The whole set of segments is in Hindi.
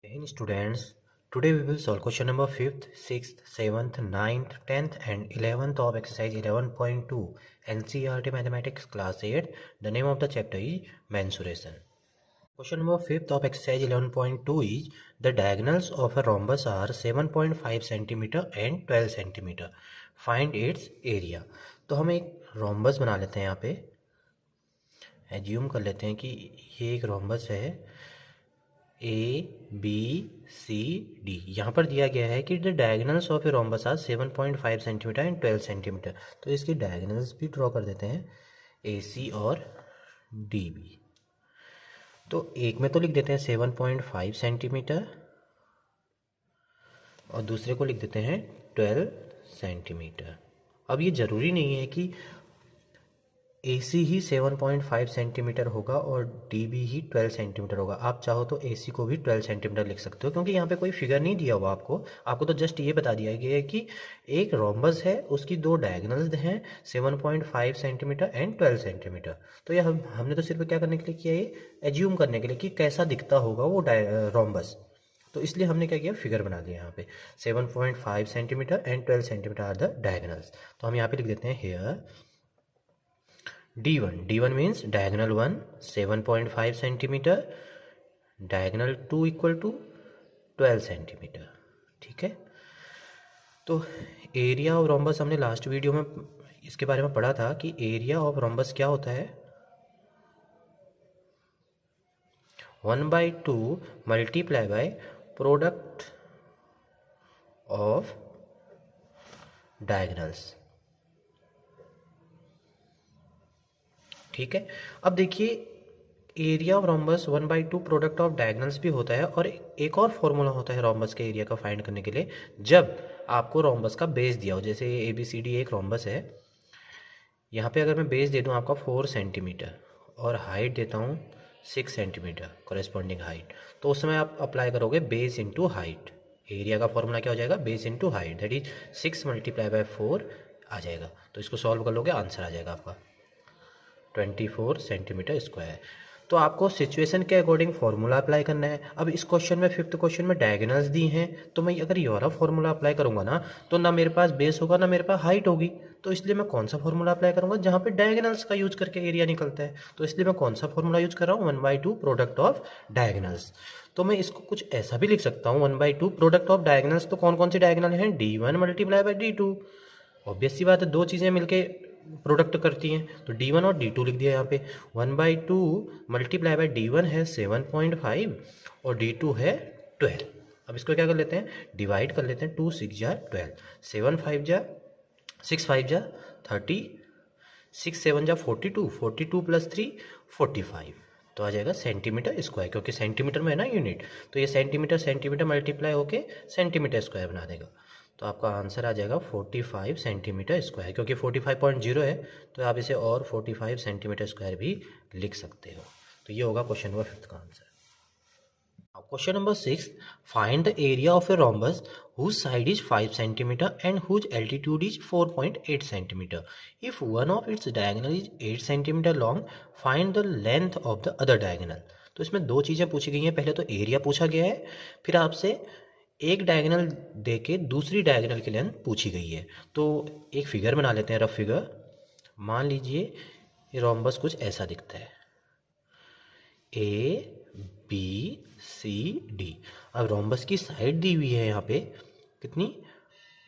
Hey students, today we will solve question number 5th, 6th, 7th, 9th, 10th and 11th of exercise 11.2 NCERT Mathematics class 8. The name of the chapter is mensuration. Question number 5th of exercise 11.2 is the diagonals of a rhombus are 7.5 centimeter and 12 centimeter. Find its area. तो हम एक rhombus बना लेते हैं यहाँ पे. एज्यूम कर लेते हैं कि ये एक rhombus है ABCD. यहाँ पर दिया गया है कि the diagonals of a rhombus are 7.5 centimetre and 12 centimetre. तो इसकी डायगोनल्स भी ड्रॉ कर देते हैं AC और DB. तो एक में तो लिख देते हैं 7.5 सेंटीमीटर और दूसरे को लिख देते हैं 12 सेंटीमीटर. अब ये ज़रूरी नहीं है कि AC ही 7.5 सेंटीमीटर होगा और DB ही 12 सेंटीमीटर होगा. आप चाहो तो AC को भी 12 सेंटीमीटर लिख सकते हो, क्योंकि यहाँ पे कोई फिगर नहीं दिया हुआ आपको तो जस्ट ये बता दिया गया है कि एक रोम्बस है, उसकी दो डायगोनल्स हैं 7.5 सेंटीमीटर एंड 12 सेंटीमीटर. तो ये हमने तो सिर्फ क्या करने के लिए किया, ये एज्यूम करने के लिए कि कैसा दिखता होगा वो रोम्बस. तो इसलिए हमने क्या किया, फिगर बना दिया यहाँ पे 7.5 centimetre and 12 centimetre are the diagonals. तो हम यहाँ पे लिख देते हैं here D1 means diagonal 1 7.5 centimetre, diagonal 2 equal to 12 centimetre. ठीक है. तो एरिया ऑफ रोम्बस हमने लास्ट वीडियो में इसके बारे में पढ़ा था कि एरिया ऑफ रोम्बस क्या होता है, 1/2 multiply by product of diagonals. ठीक है. अब देखिए area of rhombus 1/2 product of diagonals भी होता है, और एक और फॉर्मूला होता है रोम्बस के एरिया का फाइंड करने के लिए, जब आपको रोम्बस का बेस दिया हो. जैसे ABCD एक रोम्बस है, यहाँ पे अगर मैं बेस दे दूँ आपका 4 सेंटीमीटर और हाइट देता हूँ 6 सेंटीमीटर कॉरेस्पॉन्डिंग हाइट, तो उस समय आप अप्लाई करोगे बेस इंटू हाइट. एरिया का फॉर्मूला क्या हो जाएगा, base into height, that is 6 multiply by 4 आ जाएगा. तो इसको सॉल्व कर लोगे, आंसर आ जाएगा आपका 24 सेंटीमीटर स्क्वायर. तो आपको सिचुएशन के अकॉर्डिंग फार्मूला अप्लाई करना है. अब इस क्वेश्चन में, फिफ्थ क्वेश्चन में डायगोनल्स दी हैं, तो मैं अगर ये वाला फार्मूला अप्लाई करूंगा ना, तो ना मेरे पास बेस होगा ना मेरे पास हाइट होगी. तो इसलिए मैं कौन सा फार्मूला अप्लाई करूंगा, जहाँ पे डायगोनल्स का यूज करके एरिया निकलता है. तो इसलिए मैं कौन सा फार्मूला यूज कर रहा हूँ, 1/2 प्रोडक्ट ऑफ डायगोनल्स. तो मैं इसको कुछ ऐसा भी लिख सकता हूँ, 1/2 प्रोडक्ट ऑफ डायगोनल्स. तो कौन कौन सी डायगोनल हैं, D1 multiply by D2. Obvious सी बात है, दो चीज़ें मिलके प्रोडक्ट करती हैं, तो D1 और D2 लिख दिया यहाँ पे. 1/2 मल्टीप्लाई बाय D1 है 7.5 और D2 है 12. अब इसको क्या कर लेते हैं, डिवाइड कर लेते हैं. 2 6 जा 12, 7 5 जा 6 5 जा 30, 6 7 जा 42, 42 प्लस 3 45. तो आ जाएगा सेंटीमीटर स्क्वायर, क्योंकि सेंटीमीटर में है ना यूनिट, तो ये सेंटीमीटर सेंटीमीटर मल्टीप्लाई होके सेंटीमीटर स्क्वायर बना देगा. तो आपका आंसर आ जाएगा 45 सेंटीमीटर स्क्वायर, क्योंकि 45.0 है, तो आप इसे और 45 सेंटीमीटर स्क्वायर भी लिख सकते हो. तो ये होगा क्वेश्चन नंबर 5 का answer. Question number 6, find the area of a rhombus whose side is 5 centimeter and whose altitude is 4.8 centimeter. If one of its diagonal is 8 centimeter long, find the length of the other diagonal. तो इसमें दो चीज़ें पूछी गई हैं. पहले तो एरिया पूछा गया है, फिर आपसे एक डायगोनल देके दूसरी डायगोनल की लेंथ पूछी गई है. तो एक फिगर बना लेते हैं, रफ फिगर. मान लीजिए ये रोम्बस कुछ ऐसा दिखता है, ABCD. अब रोम्बस की साइड दी हुई है यहाँ पे कितनी,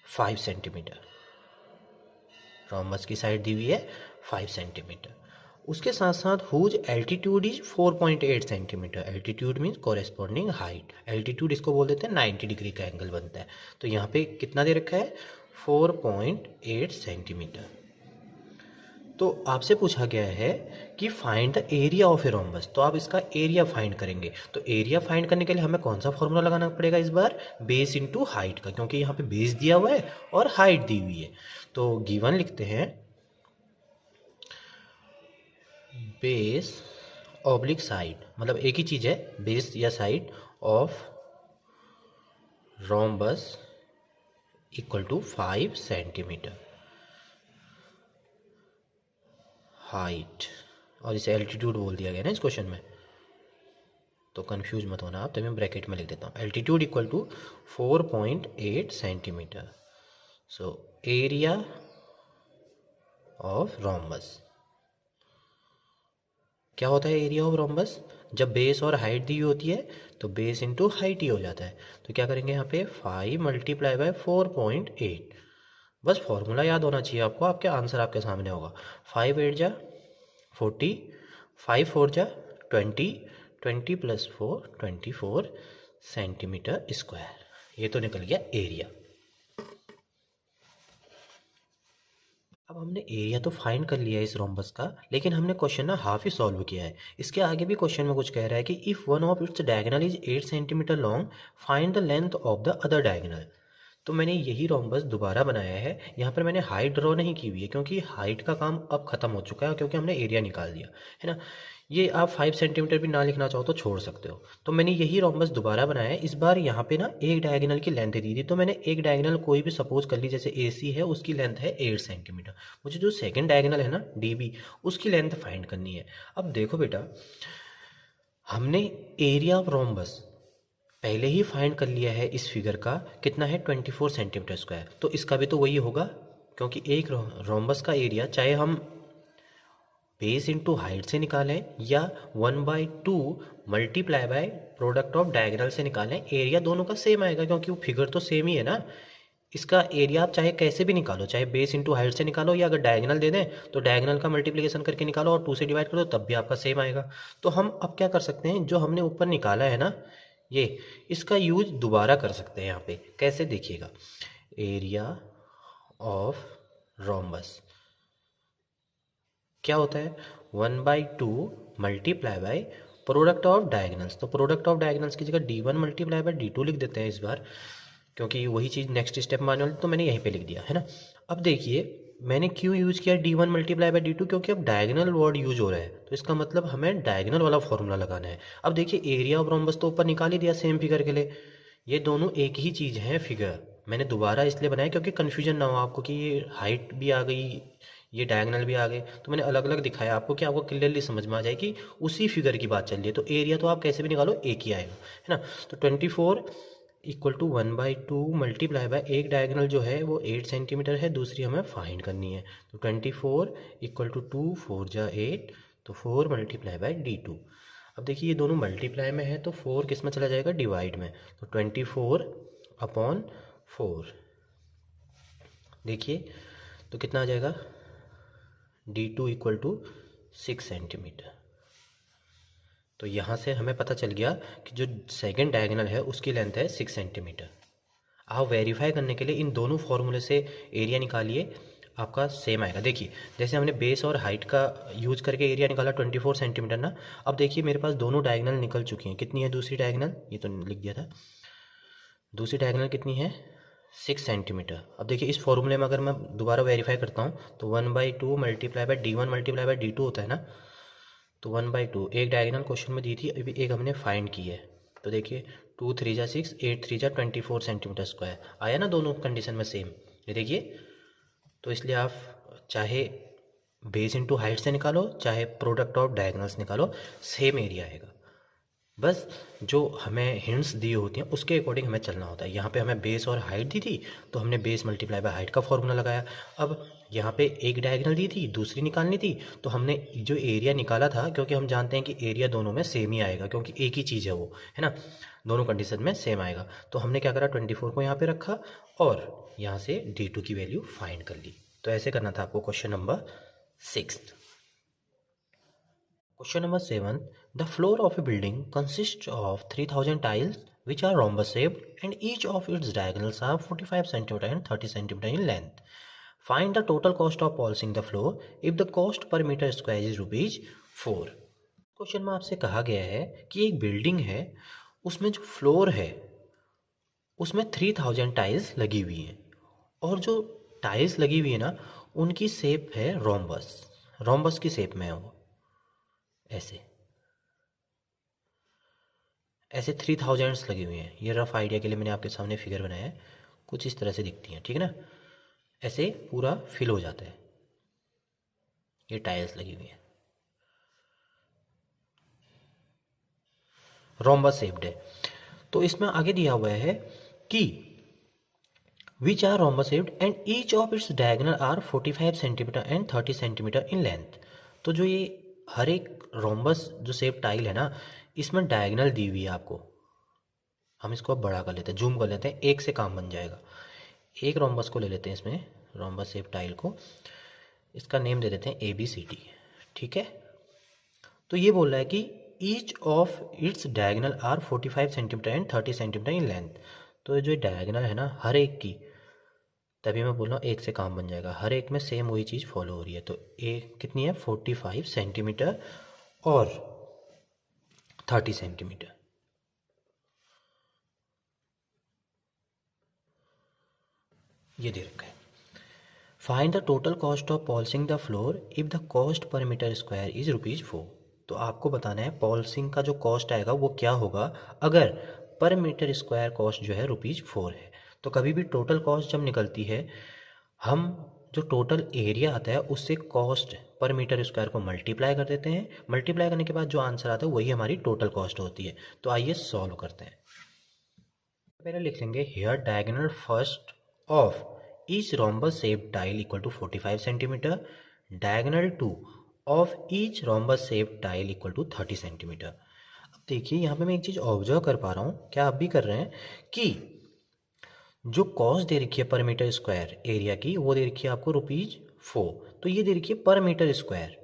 5 सेंटीमीटर. रोम्बस की साइड दी हुई है 5 सेंटीमीटर. उसके साथ साथ whose altitude is 4.8 centimetre. Altitude means corresponding height. Altitude इसको बोल देते हैं 90 डिग्री का एंगल बनता है. तो यहाँ पे कितना दे रखा है, 4.8 सेंटीमीटर. तो आपसे पूछा गया है कि find the area of a rhombus. तो आप इसका एरिया फाइंड करेंगे. तो एरिया फाइंड करने के लिए हमें कौन सा फॉर्मूला लगाना पड़ेगा इस बार, बेस इंटू हाइट का, क्योंकि यहाँ पे बेस दिया हुआ है और हाइट दी हुई है. तो गिवन लिखते हैं बेस ऑब्लिक साइड, मतलब एक ही चीज़ है, बेस या side of rhombus equal to 5 centimetre height, और इसे एल्टीट्यूड बोल दिया गया ना इस क्वेश्चन में. तो कंफ्यूज मत होना आप, तो मैं ब्रैकेट में लिख देता हूँ altitude equal to 4.8 centimetre. So area of rhombus क्या होता है? एरिया ऑफ रोम्बस जब बेस और हाइट दी होती है तो बेस इंटू हाइट ही हो जाता है। तो क्या करेंगे यहाँ पे 5 मल्टीप्लाई बाय 4.8। बस फॉर्मूला याद होना चाहिए आपको, आपके आंसर आपके सामने होगा। 5 8 जा 40, 5 4 जा 20, 20 प्लस 4 24 सेंटीमीटर स्क्वायर। ये तो निकल गया एरिया। अब हमने एरिया तो फाइंड कर लिया है इस रोम्बस का, लेकिन हमने क्वेश्चन ना हाफ ही सॉल्व किया है। इसके आगे भी क्वेश्चन में कुछ कह रहा है कि if one of its diagonal is 8 centimetre long find the length of the other diagonal. तो मैंने यही रोम्बस दोबारा बनाया है। यहाँ पर मैंने हाइट ड्रॉ नहीं की हुई है क्योंकि हाइट का काम अब खत्म हो चुका है, क्योंकि हमने एरिया निकाल दिया है ना। ये आप 5 सेंटीमीटर भी ना लिखना चाहो तो छोड़ सकते हो। तो मैंने यही रोम्बस दोबारा बनाया है। इस बार यहाँ पे ना एक डायगोनल की लेंथ दी थी, तो मैंने एक डायगोनल कोई भी सपोज कर ली, जैसे ए सी है, उसकी लेंथ है 8 सेंटीमीटर। मुझे जो सेकेंड डायगोनल है ना डी बी, उसकी लेंथ फाइंड करनी है। अब देखो बेटा, हमने एरिया ऑफ रोम्बस पहले ही फाइंड कर लिया है। इस फिगर का कितना है? 24 सेंटीमीटर स्क्वायर। तो इसका भी तो वही होगा, क्योंकि एक रोम्बस का एरिया चाहे हम बेस इंटू हाइट से निकालें या 1/2 multiply by product of diagonal से निकालें, एरिया दोनों का सेम आएगा, क्योंकि वो फिगर तो सेम ही है ना। इसका एरिया आप चाहे कैसे भी निकालो, चाहे बेस इंटू हाइट से निकालो या अगर डायगोनल दे दें तो डायगोनल का मल्टीप्लिकेशन करके निकालो और 2 से डिवाइड करो, तब भी आपका सेम आएगा। तो हम अब क्या कर सकते हैं, जो हमने ऊपर निकाला है ना ये, इसका यूज दोबारा कर सकते हैं। यहाँ पे कैसे देखिएगा, एरिया ऑफ रोम्बस क्या होता है? 1/2 multiply by product of diagonals. तो प्रोडक्ट ऑफ डायगोनल्स की जगह d1 मल्टीप्लाई बाय d2 लिख देते हैं इस बार, क्योंकि वही चीज़ नेक्स्ट स्टेप में आने वाली, तो मैंने यहीं पे लिख दिया है ना। अब देखिए मैंने क्यों यूज़ किया d1 मल्टीप्लाई बाय d2, क्योंकि अब डायगोनल वर्ड यूज हो रहा है, तो इसका मतलब हमें डायगोनल वाला फॉर्मूला लगाना है। अब देखिए एरिया ऑफ रोम्बस तो ऊपर निकाल ही दिया सेम फिगर के लिए, ये दोनों एक ही चीज़ है फिगर। मैंने दोबारा इसलिए बनाया क्योंकि कन्फ्यूजन ना हो आपको कि ये हाइट भी आ गई, ये डायगोनल भी आ गए, तो मैंने अलग अलग दिखाया आपको कि आपको क्लियरली समझ में आ जाए कि उसी फिगर की बात चल रही है। तो एरिया तो आप कैसे भी निकालो एक ही आएगा, है ना। तो 24 इक्वल टू 1/2 मल्टीप्लाई बाय एक डायगोनल जो है वो 8 सेंटीमीटर है, दूसरी हमें फाइंड करनी है। तो 24 इक्वल टू 2 4 जा 8, तो 4 मल्टीप्लाई बाय d2। अब देखिए ये दोनों मल्टीप्लाई में है तो 4 किस में चला जाएगा? डिवाइड में। तो 24 अपॉन 4, देखिए तो कितना आ जाएगा? d2 equal to 6 centimetre. तो यहाँ से हमें पता चल गया कि जो सेकंड डायगोनल है उसकी लेंथ है 6 सेंटीमीटर। आप वेरीफाई करने के लिए इन दोनों फॉर्मूले से एरिया निकालिए, आपका सेम आएगा। देखिए जैसे हमने बेस और हाइट का यूज करके एरिया निकाला 24 सेंटीमीटर ना। अब देखिए मेरे पास दोनों डायगोनल निकल चुकी हैं। कितनी है दूसरी डायगोनल? ये तो लिख दिया था। दूसरी डायगोनल कितनी है? 6 सेंटीमीटर। अब देखिए इस फॉर्मूले में अगर मैं दोबारा वेरीफाई करता हूँ तो 1/2 multiply bye d1 multiply by d2 होता है ना। तो 1/2 एक डायगोनल क्वेश्चन में दी थी, अभी एक हमने फाइंड की है। तो देखिए 2 3 जा 6, 8 3 जा 24 सेंटीमीटर स्क्वायर आया ना, दोनों कंडीशन में सेम। ये देखिए, तो इसलिए आप चाहे बेस इंटू हाइट से निकालो चाहे प्रोडक्ट ऑफ डायगोनल्स निकालो, सेम एरिया आएगा। बस जो हमें हिंट्स दी होती हैं उसके अकॉर्डिंग हमें चलना होता है। यहाँ पे हमें बेस और हाइट दी थी तो हमने बेस मल्टीप्लाई बाय हाइट का फॉर्मूला लगाया। अब यहाँ पे एक डायगोनल दी थी, दूसरी निकालनी थी, तो हमने जो एरिया निकाला था, क्योंकि हम जानते हैं कि एरिया दोनों में सेम ही आएगा क्योंकि एक ही चीज़ है वो, है ना, दोनों कंडीशन में सेम आएगा। तो हमने क्या करा, 24 को यहाँ पे रखा और यहाँ से d2 की वैल्यू फाइंड कर ली। तो ऐसे करना था आपको question number 6। Question number 7. The floor of a building consists of 3000 tiles which are rhombus shaped and each of its diagonals are 45 cm and 30 cm in length. Find the total cost of polishing the floor if the cost per meter square is rupees 4. Question में आपसे कहा गया है कि एक बिल्डिंग है, उसमें जो फ्लोर है उसमें 3000 टाइल्स लगी हुई हैं और जो टाइल्स लगी हुई है ना उनकी शेप है रोम्बस। रोम्बस की शेप में है वो, ऐसे ऐसे 3000 लगी हुई हैं। ये रफ आइडिया के लिए मैंने आपके सामने फिगर बनाया है, कुछ इस तरह से दिखती हैं, ठीक है ना। ऐसे पूरा फिल हो जाता है, ये टाइल्स लगी हुई हैं। रोम्बस शेप्ड है। तो इसमें आगे दिया हुआ है कि which are rhombus shaped and each of its diagonal are 45 centimetre and 30 centimetre in length. तो जो ये हर एक रोम्बस जो शेप टाइल है ना, इसमें डायगोनल दी हुई है आपको। हम इसको अब बड़ा कर लेते हैं, जूम कर लेते हैं, एक से काम बन जाएगा। एक रोम्बस को ले लेते हैं, इसमें रोम्बस शेप टाइल को, इसका नेम दे देते हैं ABCD। ठीक है, तो ये बोल रहा है कि each of its diagonal are 45 centimetre and 30 centimetre in length. तो जो डायगोनल है ना हर एक की, तभी मैं बोल रहा हूँ एक से काम बन जाएगा, हर एक में सेम वही चीज़ फॉलो हो रही है। तो एक कितनी है 45 सेंटीमीटर और 30 सेंटीमीटर। ये दे रखा है। Find the total cost of polishing the floor if the cost per metre square is ₹4। तो आपको बताना है पॉलिशिंग का जो कॉस्ट आएगा वो क्या होगा अगर पर मीटर स्क्वायर कॉस्ट जो है ₹4 है। तो कभी भी टोटल कॉस्ट जब निकलती है, हम जो टोटल एरिया आता है उससे कॉस्ट पर मीटर स्क्वायर को मल्टीप्लाई कर देते हैं। मल्टीप्लाई करने के बाद जो आंसर आता है वही हमारी टोटल कॉस्ट होती है। तो आइए सॉल्व करते हैं। पहले लिख लेंगे here diagonal first of each rhombus shape tile equal to 45 centimetre, diagonal two of each rhombus shape tile equal to 30 centimetre. अब देखिए यहाँ पे मैं एक चीज़ ऑब्जर्व कर पा रहा हूँ, क्या आप भी कर रहे हैं, कि जो कॉस्ट दे रखी है पर मीटर स्क्वायर एरिया की वो दे रखी है आपको ₹4। तो ये दे रखी है पर मीटर स्क्वायर।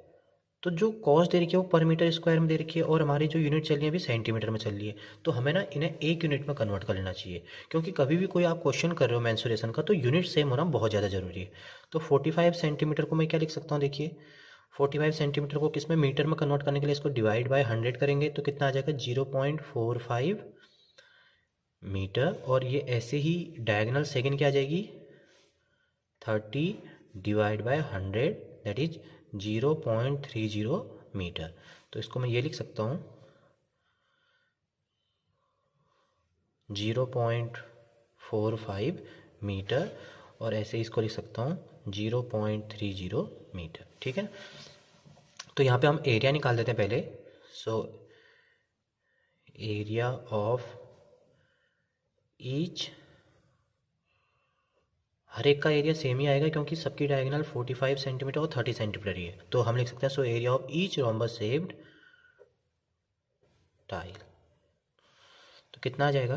तो जो कॉस्ट दे रखी है वो पर मीटर स्क्वायर में दे रखी है और हमारी जो यूनिट चल रही है अभी सेंटीमीटर में चल रही है। तो हमें ना इन्हें एक यूनिट में कन्वर्ट कर लेना चाहिए, क्योंकि कभी भी कोई आप क्वेश्चन कर रहे हो मेंसुरेशन का तो यूनिट सेम होना बहुत ज़्यादा ज़रूरी है। तो 45 सेंटीमीटर को मैं क्या लिख सकता हूँ, देखिए 45 सेंटीमीटर को किस में मीटर में कन्वर्ट करने के लिए इसको डिवाइड बाय 100 करेंगे तो कितना आ जाएगा 0.45 मीटर। और ये ऐसे ही डायगोनल सेकेंड क्या आ जाएगी 30 divide by 100 that is 0.30 metre. तो इसको मैं ये लिख सकता हूँ 0.45 मीटर और ऐसे ही इसको लिख सकता हूँ 0.30 मीटर। ठीक है, तो यहाँ पे हम एरिया निकाल देते हैं पहले। सो एरिया ऑफ ईच, हर एक का एरिया सेम ही आएगा क्योंकि सबकी डायगोनल 45 सेंटीमीटर और 30 सेंटीमीटर ही है। तो हम लिख सकते हैं so area of each rhombus shaped tile. तो कितना आ जाएगा,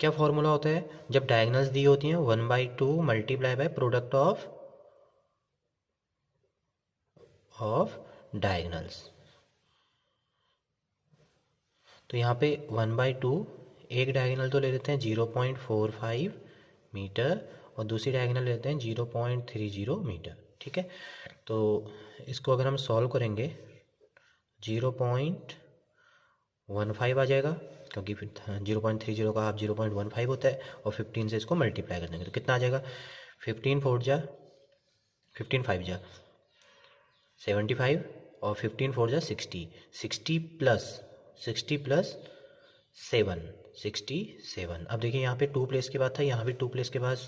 क्या फॉर्मूला होता है जब डायगोनल्स दी होती हैं 1/2 multiply by product of diagonals. तो यहाँ पे 1/2 एक डायगोनल तो ले लेते हैं 0.45 मीटर और दूसरी डायगोनल लेते हैं 0.30 मीटर। ठीक है, तो इसको अगर हम सॉल्व करेंगे 0.15 आ जाएगा क्योंकि फिर 0.30 का हाफ 0.15 होता है और 15 से इसको मल्टीप्लाई कर देंगे तो कितना आ जाएगा 15 4 जा 15 5 जा 75 और 15 4 जा 60 60 प्लस 7 67। अब देखिए यहाँ पे 2 प्लेस के बाद था, यहाँ भी 2 प्लेस के बाद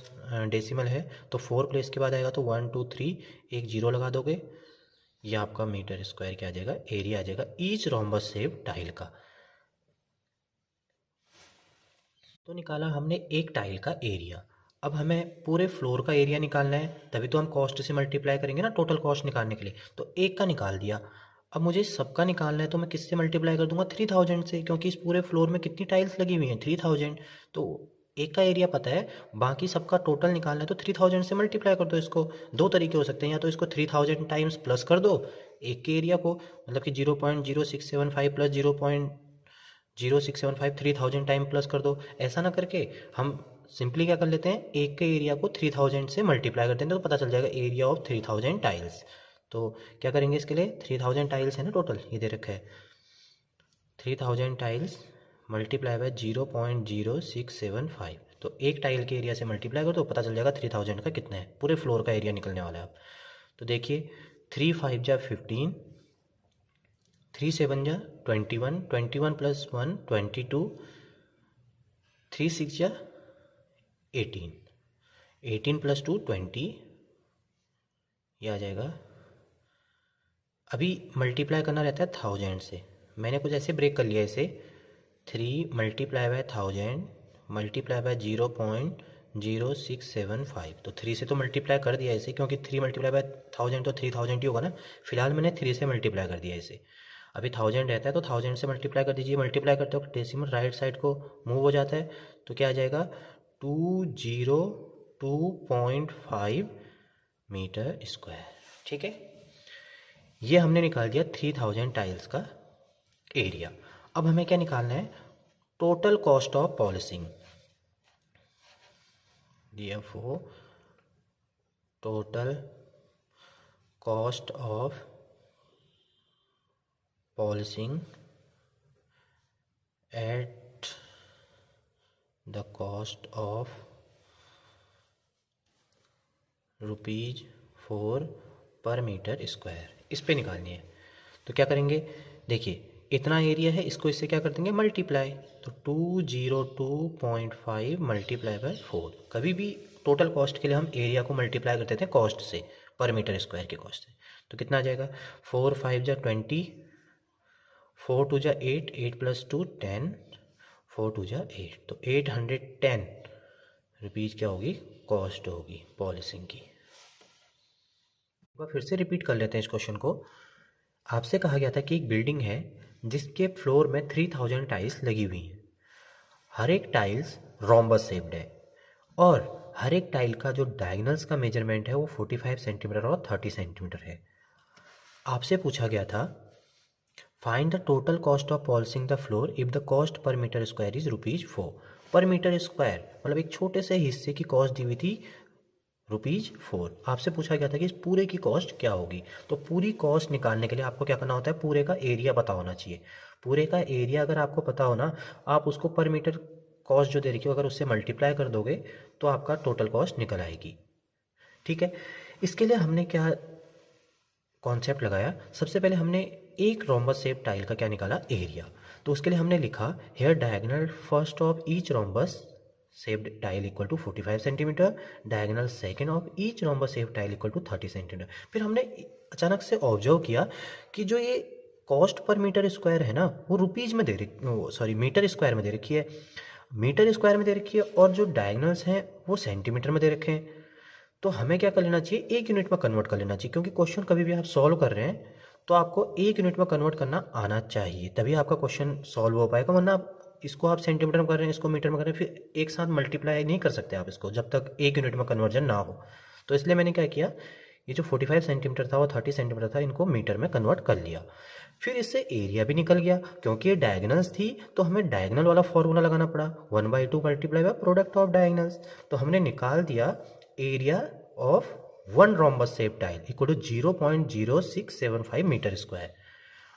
डेसिमल है तो 4 प्लेस के बाद आएगा तो 1 2 3 एक जीरो लगा दोगे, ये आपका मीटर स्क्वायर क्या आ जाएगा एरिया आ जाएगा ईच रोम्बस शेप टाइल का। तो निकाला हमने एक टाइल का एरिया। अब हमें पूरे फ्लोर का एरिया निकालना है, तभी तो हम कॉस्ट से मल्टीप्लाई करेंगे ना टोटल कॉस्ट निकालने के लिए। तो एक का निकाल दिया, अब मुझे सबका निकालना है तो मैं किससे मल्टीप्लाई कर दूंगा 3000 से, क्योंकि इस पूरे फ्लोर में कितनी टाइल्स लगी हुई हैं 3000। तो एक का एरिया पता है, बाकी सबका टोटल निकालना है तो 3000 से मल्टीप्लाई कर दो। इसको दो तरीके हो सकते हैं, या तो इसको 3000 टाइम्स प्लस कर दो एक के एरिया को, मतलब कि 0.0675 प्लस 0.0675 3000 टाइम प्लस कर दो। ऐसा ना करके हम सिंपली क्या कर लेते हैं एक के एरिया को 3000 से मल्टीप्लाई कर देते हैं तो पता चल जाएगा एरिया ऑफ 3000 टाइल्स। तो क्या करेंगे इसके लिए 3000 टाइल्स है ना टोटल, ये दे रखा है 3000 टाइल्स मल्टीप्लाई बाय 0.0675। तो एक टाइल के एरिया से मल्टीप्लाई करो तो पता चल जाएगा 3000 का कितना है, पूरे फ्लोर का एरिया निकलने वाला है। अब तो देखिए 3 5 जा 15, 3 7 जा 21, 21 प्लस 1 22, 3 6 जा 18, 18 प्लस 2 20, ये आ जाएगा। अभी मल्टीप्लाई करना रहता है 1000 से, मैंने कुछ ऐसे ब्रेक कर लिया इसे 3 मल्टीप्लाई बाय 1000 मल्टीप्लाई बाय 0.0675। तो 3 से तो मल्टीप्लाई कर दिया इसे, क्योंकि 3 मल्टीप्लाई बाय 1000 तो 3000 ही होगा ना। फिलहाल मैंने 3 से मल्टीप्लाई कर दिया इसे। अभी 1000 रहता है तो 1000 से मल्टीप्लाई कर दीजिए। मल्टीप्लाई करते वक्त डेसिमल राइट साइड को मूव हो जाता है, तो क्या आ जाएगा 202.5 मीटर स्क्वायर। ठीक है, ये हमने निकाल दिया 3000 टाइल्स का एरिया। अब हमें क्या निकालना है, total cost of polishing. DFO total cost of polishing at the cost of ₹4 per metre square, इस पे निकालनी है। तो क्या करेंगे, देखिए इतना एरिया है, इसको इससे क्या कर देंगे मल्टीप्लाई। तो 202.5 मल्टीप्लाई बाय 4। कभी भी टोटल कॉस्ट के लिए हम एरिया को मल्टीप्लाई कर देते हैं कॉस्ट से, पर मीटर स्क्वायर के कॉस्ट से। तो कितना आ जाएगा, 4 5 जा 20, 4 2 जा 8, 8 + 2 10, 4 2 जा 8, तो 810 रुपीज़ क्या होगी, कॉस्ट होगी पॉलिशिंग की। फिर से रिपीट कर लेते हैं इस क्वेश्चन को। आपसे कहा गया था कि एक बिल्डिंग है जिसके फ्लोर में 3000 टाइल्स लगी हुई हैं। हर एक टाइल्स रोम्बस शेप्ड है और हर एक टाइल का जो डायगोनल्स का मेजरमेंट है वो 45 सेंटीमीटर और 30 सेंटीमीटर है। आपसे पूछा गया था find the total cost of polishing the floor if the cost per metre square is ₹4। Per metre square मतलब एक छोटे से हिस्से की कॉस्ट दी हुई थी ₹4। आपसे पूछा गया था कि इस पूरे की कॉस्ट क्या होगी। तो पूरी कॉस्ट निकालने के लिए आपको क्या करना होता है, पूरे का एरिया पता होना चाहिए। पूरे का एरिया अगर आपको पता हो ना, आप उसको पर मीटर कॉस्ट जो दे रखी हो अगर उससे मल्टीप्लाई कर दोगे तो आपका टोटल कॉस्ट निकल आएगी। ठीक है, इसके लिए हमने क्या कॉन्सेप्ट लगाया, सबसे पहले हमने एक रोम्बस शेप टाइल का क्या निकाला, एरिया। तो उसके लिए हमने लिखा here diagonal first of each rhombus shaped tile equal to 45 centimetre, diagonal second of each rhombus shape tile equal to 30 centimetre. फिर हमने अचानक से ऑब्जर्व किया कि जो ये कॉस्ट पर मीटर स्क्वायर है ना वो रुपीज़ में दे रखी, सॉरी मीटर स्क्वायर में दे रखी है, मीटर स्क्वायर में दे रखी है, और जो डायगोनल्स हैं वो सेंटीमीटर में दे रखे हैं। तो हमें क्या कर लेना चाहिए, एक यूनिट में कन्वर्ट कर लेना चाहिए, क्योंकि क्वेश्चन कभी भी आप सॉल्व कर रहे हैं तो आपको एक यूनिट में कन्वर्ट करना आना चाहिए, तभी आपका क्वेश्चन सॉल्व हो पाएगा। वरना इसको आप सेंटीमीटर में कर रहे हैं, इसको मीटर में कर रहे हैं, फिर एक साथ मल्टीप्लाई नहीं कर सकते आप इसको जब तक एक यूनिट में कन्वर्जन ना हो। तो इसलिए मैंने क्या किया, ये जो 45 सेंटीमीटर था और 30 सेंटीमीटर था, इनको मीटर में कन्वर्ट कर लिया। फिर इससे एरिया भी निकल गया, क्योंकि ये डायगोनल्स थी तो हमें डायगोनल वाला फॉर्मूला लगाना पड़ा, 1/2 multiply by product of diagonals. तो हमने निकाल दिया area of one rhombus shape tile equal to 0.0675 metre square.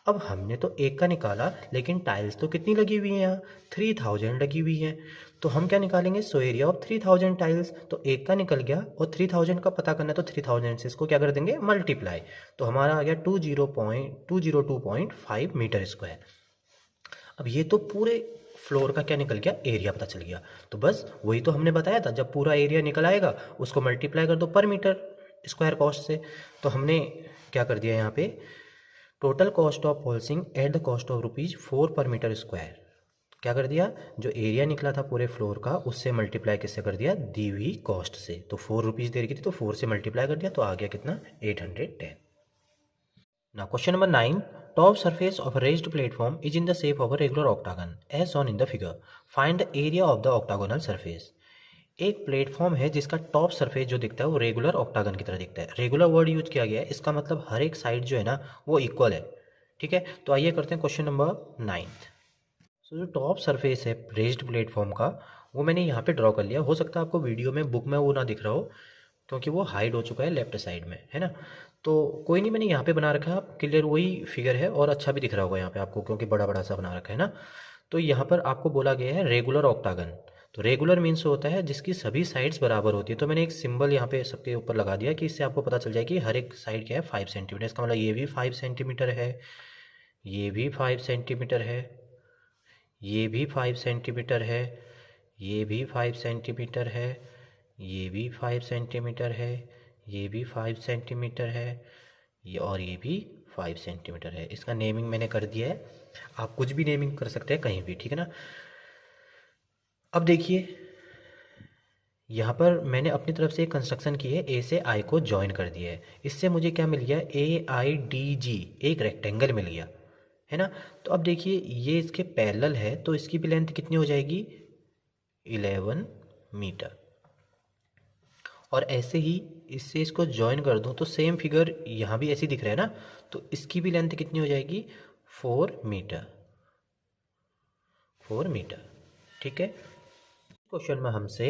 अब हमने तो एक का निकाला, लेकिन टाइल्स तो कितनी लगी हुई हैं यहाँ, 3000 लगी हुई हैं। तो हम क्या निकालेंगे, सो एरिया ऑफ 3000 टाइल्स। तो एक का निकल गया और 3000 का पता करना है, तो 3000 से इसको क्या कर देंगे मल्टीप्लाई। तो हमारा आ गया 202.5 मीटर स्क्वायर। अब ये तो पूरे फ्लोर का क्या निकल गया, एरिया पता चल गया। तो बस वही तो हमने बताया था, जब पूरा एरिया निकल आएगा उसको मल्टीप्लाई कर दो पर मीटर स्क्वायर कॉस्ट से। तो हमने क्या कर दिया यहाँ पे, total cost of polishing at the cost of ₹4 per metre square. क्या कर दिया, जो एरिया निकला था पूरे फ्लोर का उससे मल्टीप्लाई किससे कर दिया, दी हुई कॉस्ट से। तो ₹4 दे रखी थी तो 4 से मल्टीप्लाई कर दिया, तो आ गया कितना, 810। Now question number 9. Top surface of a raised platform is in the shape of a regular octagon as shown in the figure. Find the area of the octagonal surface. एक प्लेटफॉर्म है जिसका टॉप सरफेस जो दिखता है वो रेगुलर ऑक्टागन की तरह दिखता है। रेगुलर वर्ड यूज किया गया है, इसका मतलब हर एक साइड जो है ना वो इक्वल है। ठीक है, तो आइए करते हैं क्वेश्चन नंबर 9। सो जो टॉप सरफेस है रेज्ड प्लेटफॉर्म का वो मैंने यहाँ पे ड्रॉ कर लिया। हो सकता है आपको वीडियो में बुक में वो ना दिख रहा हो, क्योंकि वो हाइड हो चुका है लेफ्ट साइड में, है ना। तो कोई नहीं, मैंने यहाँ पे बना रखा है, आप क्लियर वही फिगर है और अच्छा भी दिख रहा होगा यहाँ पे आपको, क्योंकि बड़ा बड़ा सा बना रखा है ना। तो यहाँ पर आपको बोला गया है रेगुलर ऑक्टागन। तो रेगुलर मीन्स होता है जिसकी सभी साइड्स बराबर होती है। तो मैंने एक सिंबल यहाँ पे सबके ऊपर लगा दिया कि इससे आपको पता चल जाए कि हर एक साइड क्या है, 5 सेंटीमीटर। इसका मतलब ये भी 5 सेंटीमीटर है, ये भी 5 सेंटीमीटर है, ये भी 5 सेंटीमीटर है, ये भी 5 सेंटीमीटर है, ये भी 5 सेंटीमीटर है, ये भी 5 सेंटीमीटर है, ये और ये भी 5 सेंटीमीटर है। इसका नेमिंग मैंने कर दिया है आप कुछ भी नेमिंग कर सकते हैं कहीं भी, ठीक है ना। अब देखिए यहाँ पर मैंने अपनी तरफ से एक कंस्ट्रक्शन की है, ए से आई को ज्वाइन कर दिया है। इससे मुझे क्या मिल गया, ए आई डी जी, एक रेक्टेंगल मिल गया, है ना। तो अब देखिए ये इसके पैरेलल है, तो इसकी भी लेंथ कितनी हो जाएगी, 11 मीटर। और ऐसे ही इससे इसको ज्वाइन कर दूं तो सेम फिगर यहाँ भी ऐसी दिख रहा है ना, तो इसकी भी लेंथ कितनी हो जाएगी, 4 मीटर, 4 मीटर, ठीक है। क्वेश्चन में हमसे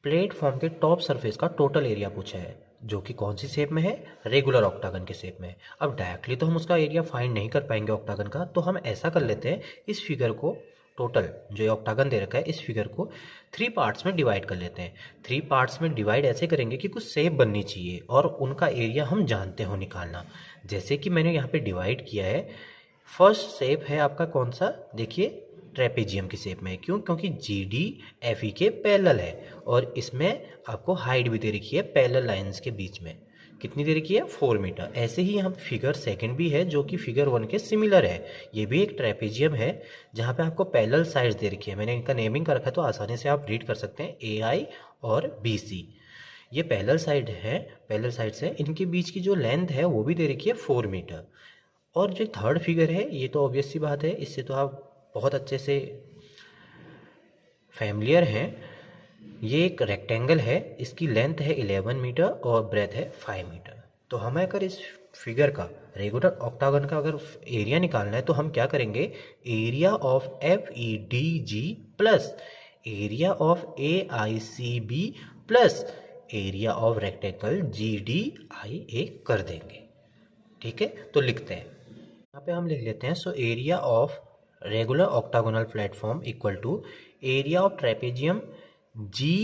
प्लेटफॉर्म के टॉप सरफेस का टोटल एरिया पूछा है, जो कि कौन सी शेप में है, रेगुलर ऑक्टागन के शेप में है। अब डायरेक्टली तो हम उसका एरिया फाइंड नहीं कर पाएंगे ऑक्टागन का, तो हम ऐसा कर लेते हैं, इस फिगर को टोटल जो ये ऑक्टागन दे रखा है, इस फिगर को 3 पार्ट्स में डिवाइड कर लेते हैं। 3 पार्ट्स में डिवाइड ऐसे करेंगे कि कुछ शेप बननी चाहिए और उनका एरिया हम जानते हो निकालना। जैसे कि मैंने यहाँ पे डिवाइड किया है, फर्स्ट शेप है आपका कौन सा, देखिए ट्रेपेजियम की शेप में है। क्यों, क्योंकि जी डी एफ ई के पैरेलल है और इसमें आपको हाइट भी दे रखी है पैरेलल लाइंस के बीच में, कितनी दे रखी है, 4 मीटर। ऐसे ही यहाँ पे फिगर सेकंड भी है जो कि फिगर 1 के सिमिलर है, ये भी एक ट्रेपेजियम है जहाँ पे आपको पैरेलल साइड्स दे रखी है। मैंने इनका नेमिंग कर रखा है तो आसानी से आप रीड कर सकते हैं, ए आई और बी सी, ये पैरेलल साइड है, पैरेलल साइड्स है, इनके बीच की जो लेंथ है वो भी दे रखी है 4 मीटर। और जो थर्ड फिगर है ये तो ऑब्वियस सी बात है, इससे तो आप बहुत अच्छे से फैमिलियर हैं। ये एक रेक्टेंगल है, इसकी लेंथ है 11 मीटर और ब्रेथ है 5 मीटर। तो हमें अगर इस फिगर का, रेगुलर ऑक्टागन का अगर एरिया निकालना है तो हम क्या करेंगे, area of F E D G plus area of A I C B plus area of rectangle G D I A कर देंगे, ठीक है। तो लिखते हैं, यहाँ पे हम लिख लेते हैं, so area of regular octagonal platform equal to area of trapezium G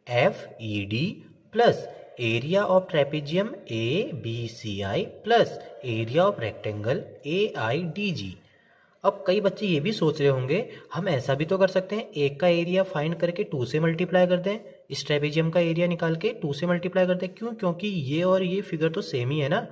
F E D plus area of trapezium A B C I plus area of rectangle A I D G. अब कई बच्चे ये भी सोच रहे होंगे, हम ऐसा भी तो कर सकते हैं, एक का एरिया फाइंड करके 2 से मल्टीप्लाई कर दें, इस ट्रेपेजियम का एरिया निकाल के 2 से मल्टीप्लाई कर दें। क्यों, क्योंकि ये और ये फिगर तो सेम ही है ना,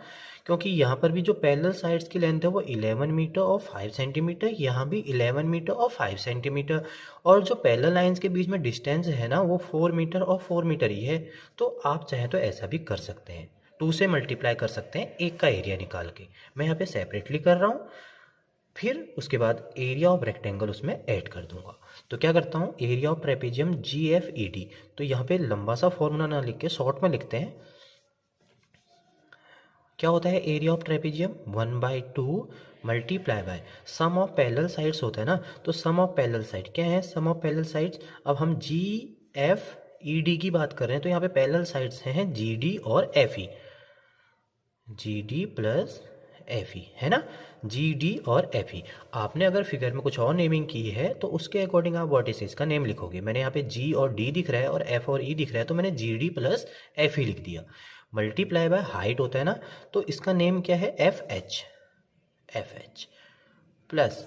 क्योंकि यहाँ पर भी जो पैरेलल साइड्स की लेंथ है वो 11 मीटर और 5 सेंटीमीटर, यहाँ भी 11 मीटर और 5 सेंटीमीटर, और जो पैरेलल लाइंस के बीच में डिस्टेंस है ना वो 4 मीटर और 4 मीटर ही है। तो आप चाहें तो ऐसा भी कर सकते हैं, 2 से मल्टीप्लाई कर सकते हैं एक का एरिया निकाल के। मैं यहाँ पे सेपरेटली कर रहा हूँ, फिर उसके बाद एरिया ऑफ रेक्टेंगल उसमें ऐड कर दूंगा। तो क्या करता हूँ, area of trapezium G F E D, तो यहाँ पे लंबा सा फॉर्मूला ना लिख के शॉर्ट में लिखते हैं। क्या होता है area of trapezium, 1/2 multiply by sum of parallel sides होता है ना, तो सम ऑफ पैरेलल साइड क्या है, सम ऑफ पैरेलल साइड्स। अब हम जी एफ ई डी की बात कर रहे हैं, तो यहाँ पे पैरेलल साइड्स हैं जी डी और एफ ई, जी डी प्लस एफ ई, है ना, जी डी और एफ ई। आपने अगर फिगर में कुछ और नेमिंग की है तो उसके अकॉर्डिंग आप वर्टिसेस का नेम लिखोगे। मैंने यहाँ पे जी और डी दिख रहा है और एफ और ई दिख रहा है, तो मैंने जी डी प्लस एफ ई लिख दिया। मल्टीप्लाई बाय हाइट होता है ना, तो इसका नेम क्या है, F H, F H plus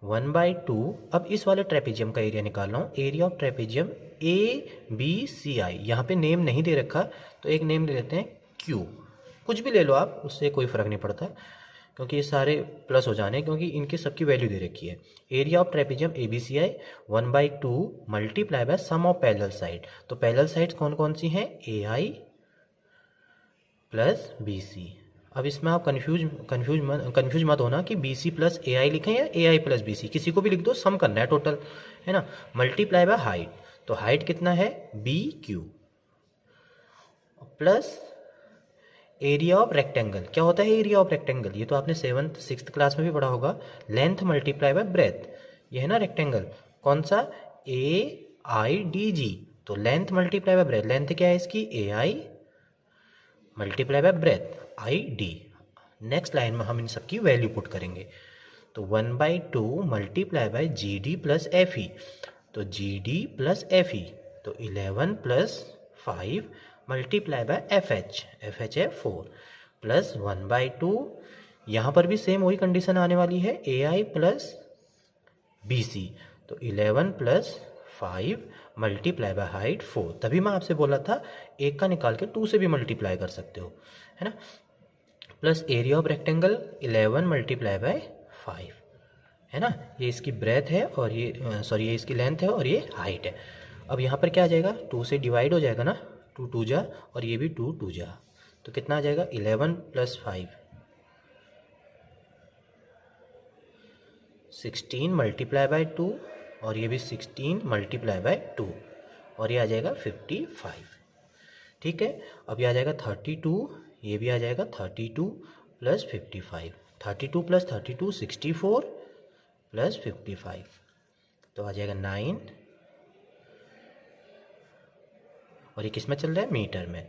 1/2। अब इस वाले ट्रेपेजियम का एरिया निकाल रहा हूँ, area of trapezium A B C I, यहाँ पे नेम नहीं दे रखा तो एक नेम ले लेते हैं क्यू, कुछ भी ले लो आप, उससे कोई फ़र्क नहीं पड़ता क्योंकि ये सारे प्लस हो जाने, क्योंकि इनकी सबकी वैल्यू दे रखी है। Area of trapezium A B C I 1/2 multiply by sum of parallel side, तो पैरेलल साइड्स कौन कौन सी हैं, ए आई प्लस बी सी। अब इसमें आप कंफ्यूज मत होना कि बी सी प्लस ए आई लिखें या ए आई प्लस बी सी, किसी को भी लिख दो, सम करना है टोटल, है ना। मल्टीप्लाई बाय हाइट, तो हाइट कितना है, B Q plus area of rectangle. क्या होता है एरिया ऑफ रेक्टेंगल, ये तो आपने 7th 6th क्लास में भी पढ़ा होगा, लेंथ मल्टीप्लाई बाय ब्रेथ, ये है ना रेक्टेंगल, कौन सा, ए आई डी जी, तो length multiply by breadth, length क्या है इसकी, A I multiply by breadth I D. Next line में हम इन सब की वैल्यू पुट करेंगे, तो 1/2 multiply by G D plus F E, तो G D plus F E, तो 11 plus 5 multiply by F H, F H है 4 प्लस 1/2, यहाँ पर भी सेम वही कंडीशन आने वाली है, ए आई प्लस बी सी, तो 11 प्लस 5 मल्टीप्लाई बाय हाइट 4। तभी मैं आपसे बोला था एक का निकाल के 2 से भी मल्टीप्लाई कर सकते हो, है ना, plus area of rectangle 11 multiply by 5 है ना। ये इसकी ब्रेथ है और ये ये इसकी लेंथ है और ये हाइट है। अब यहाँ पर क्या आ जाएगा, 2 से डिवाइड हो जाएगा ना, 2 2 जा और ये भी 2 2 जा, तो कितना आ जाएगा 11 + 5 16 × 2 और ये भी 16 × 2 और ये आ जाएगा 55। ठीक है, अब ये आ जाएगा 32, ये भी आ जाएगा 32 + 55, 32 + 32 64 + 55, तो आ जाएगा 9 और ये किस में चल रहा है, मीटर में,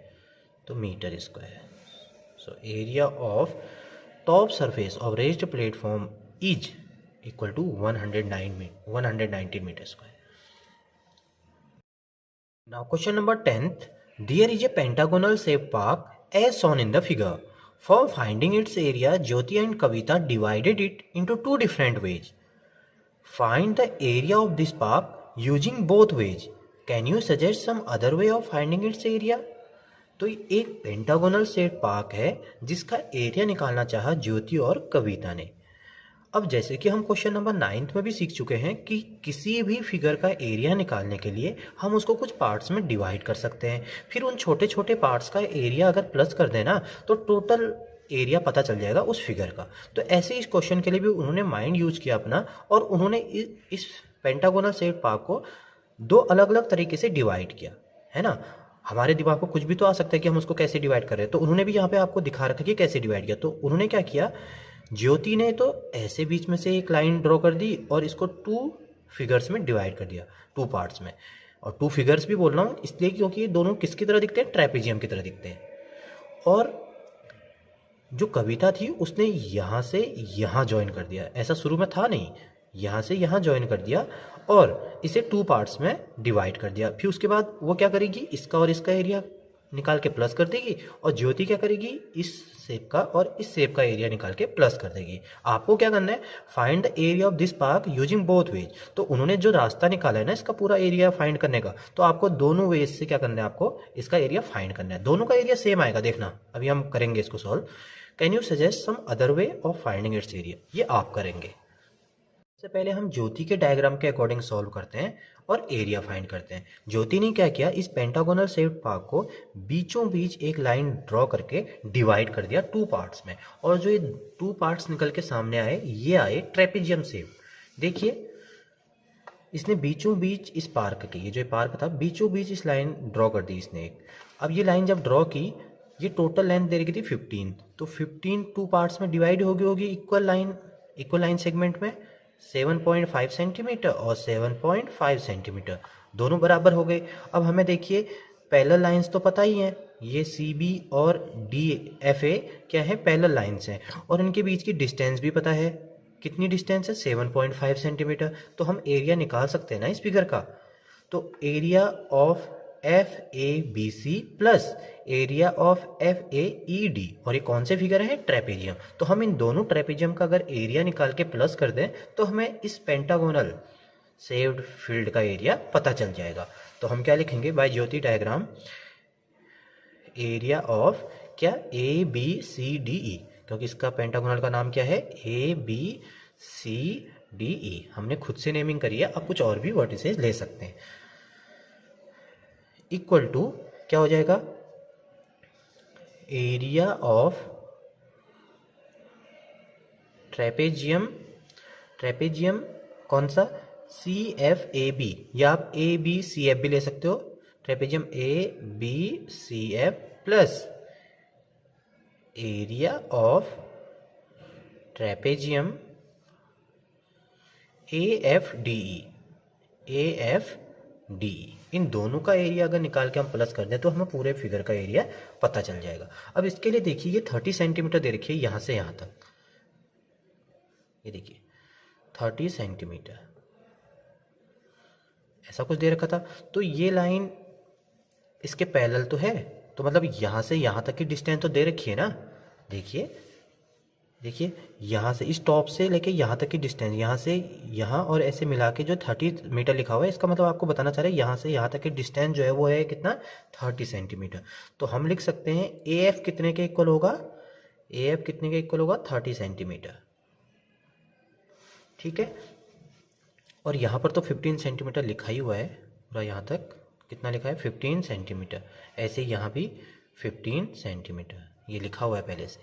तो metre square. So area of top surface of raised platform is equal to 119 metre square. Now question number 10th. There is a pentagonal shaped park as shown in the figure. For finding its area, Jyoti and Kavita divided it into two different ways. Find the area of this park using both ways. Can you suggest some other way of finding its area? तो एक पेंटागोनल शेप्ड पार्क है जिसका एरिया निकालना चाहा ज्योति और कविता ने। अब जैसे कि हम क्वेश्चन नंबर 9 में भी सीख चुके हैं कि किसी भी फिगर का एरिया निकालने के लिए हम उसको कुछ पार्ट्स में डिवाइड कर सकते हैं, फिर उन छोटे छोटे पार्ट्स का एरिया अगर प्लस कर देना तो टोटल एरिया पता चल जाएगा उस फिगर का। तो ऐसे इस क्वेश्चन के लिए भी उन्होंने माइंड यूज किया अपना, और उन्होंने इस पेंटागोनल शेप्ड पार्क को दो अलग अलग तरीके से डिवाइड किया, है ना। हमारे दिमाग को कुछ भी तो आ सकता है कि हम उसको कैसे डिवाइड कर रहे हैं, तो उन्होंने भी यहाँ पे आपको दिखा रखा कि कैसे डिवाइड किया। तो उन्होंने क्या किया, ज्योति ने तो ऐसे बीच में से एक लाइन ड्रॉ कर दी और इसको 2 फिगर्स में डिवाइड कर दिया, 2 पार्ट्स में। और 2 फिगर्स भी बोल रहा हूँ इसलिए क्योंकि ये दोनों किसकी तरह दिखते हैं, ट्रेपेजियम की तरह दिखते हैं। और जो कविता थी उसने यहाँ से यहाँ ज्वाइन कर दिया, ऐसा शुरू में था नहीं, यहाँ से यहाँ ज्वाइन कर दिया और इसे 2 पार्ट्स में डिवाइड कर दिया। फिर उसके बाद वो क्या करेगी, इसका और इसका एरिया निकाल के प्लस कर देगी, और ज्योति क्या करेगी, इस शेप का और इस शेप का एरिया निकाल के प्लस कर देगी। आपको क्या करना है, find the area of this park using both ways. तो उन्होंने जो रास्ता निकाला है ना इसका पूरा एरिया फाइंड करने का, तो आपको दोनों वेज से क्या करना है, आपको इसका एरिया फाइंड करना है। दोनों का एरिया सेम आएगा, देखना अभी हम करेंगे इसको solve. Can you suggest some other way of finding its area, ये आप करेंगे। सबसे पहले हम ज्योति के डायग्राम के अकॉर्डिंग सॉल्व करते हैं और एरिया फाइंड करते हैं। ज्योति ने क्या किया, इस पेंटागोनल शेप्ड पार्क को बीचों बीच एक लाइन ड्रॉ करके डिवाइड कर दिया 2 पार्ट्स में, और जो ये 2 पार्ट्स निकल के सामने आए ये आए ट्रेपेजियम शेप। देखिए इसने बीचों बीच इस पार्क की, ये जो पार्क था बीचों बीच इस लाइन ड्रॉ कर दी इसने एक। अब ये लाइन जब ड्रॉ की, ये टोटल लेंथ दे रखी थी 15, तो 15 2 पार्ट्स में डिवाइड होगी इक्वल लाइन सेगमेंट में 7.5 सेंटीमीटर और 7.5 सेंटीमीटर, दोनों बराबर हो गए। अब हमें देखिए पैरेलल लाइंस तो पता ही हैं, ये CB और DFA क्या है, पैरेलल लाइंस हैं, और इनके बीच की डिस्टेंस भी पता है, कितनी डिस्टेंस है 7.5 सेंटीमीटर। तो हम एरिया निकाल सकते हैं ना इस फिगर का। तो area of FABC plus area of FAED, और ये कौन से फिगर है, ट्रेपेजियम। तो हम इन दोनों ट्रेपेजियम का अगर एरिया निकाल के प्लस कर दें तो हमें इस पेंटागोनल शेप्ड फील्ड का एरिया पता चल जाएगा। तो हम क्या लिखेंगे, बाय ज्योति डायग्राम एरिया ऑफ क्या ABCDE, क्योंकि इसका पेंटागोनल का नाम क्या है ABCDE, हमने खुद से नेमिंग करी है, आप कुछ और भी वर्टिसेस ले सकते हैं। इक्वल टू क्या हो जाएगा, एरिया ऑफ ट्रेपेजियम कौन सा, CFAB, या आप ABCF भी ले सकते हो, trapezium ABCF plus area of trapezium AFDE। इन दोनों का एरिया अगर निकाल के हम प्लस कर दें तो हमें पूरे फिगर का एरिया पता चल जाएगा। अब इसके लिए देखिए ये 30 सेंटीमीटर दे रखी है यहाँ से यहाँ तक, ये देखिए 30 सेंटीमीटर ऐसा कुछ दे रखा था। तो ये लाइन इसके पैरेलल तो है, तो मतलब यहाँ से यहाँ तक की डिस्टेंस तो दे रखी है ना। देखिए यहाँ से इस टॉप से लेके यहाँ तक की डिस्टेंस, यहाँ से यहाँ और ऐसे मिला के जो 30 मीटर लिखा हुआ है, इसका मतलब आपको बताना चाह रहे हैं यहाँ से यहाँ तक की डिस्टेंस जो है वो है कितना, 30 सेंटीमीटर। तो हम लिख सकते हैं AF कितने के इक्वल होगा, 30 सेंटीमीटर। ठीक है। और यहाँ पर तो 15 सेंटीमीटर लिखा ही हुआ है पूरा, यहाँ तक कितना लिखा है 15 सेंटीमीटर। ऐसे ही यहाँ भी 15 सेंटीमीटर ये लिखा हुआ है पहले से।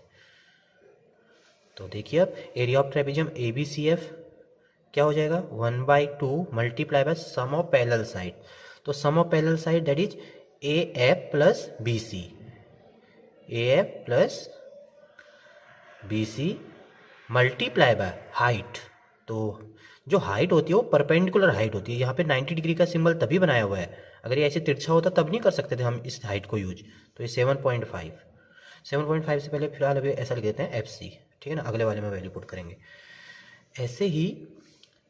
तो देखिए अब area of trapezium A B C F क्या हो जाएगा 1/2 multiply by sum of parallel side. तो sum of parallel side that is A F plus B C, A F plus B C multiply by height. तो जो हाइट होती है वो परपेंडिकुलर हाइट होती है। यहाँ पे 90 डिग्री का सिंबल तभी बनाया हुआ है, अगर ये ऐसे तिरछा होता तब नहीं कर सकते थे हम इस हाइट को यूज। तो ये 7.5 से पहले फिलहाल अभी ऐसा लिख देते हैं एफ सी, ठीक है ना, अगले वाले में वैल्यू पुट करेंगे। ऐसे ही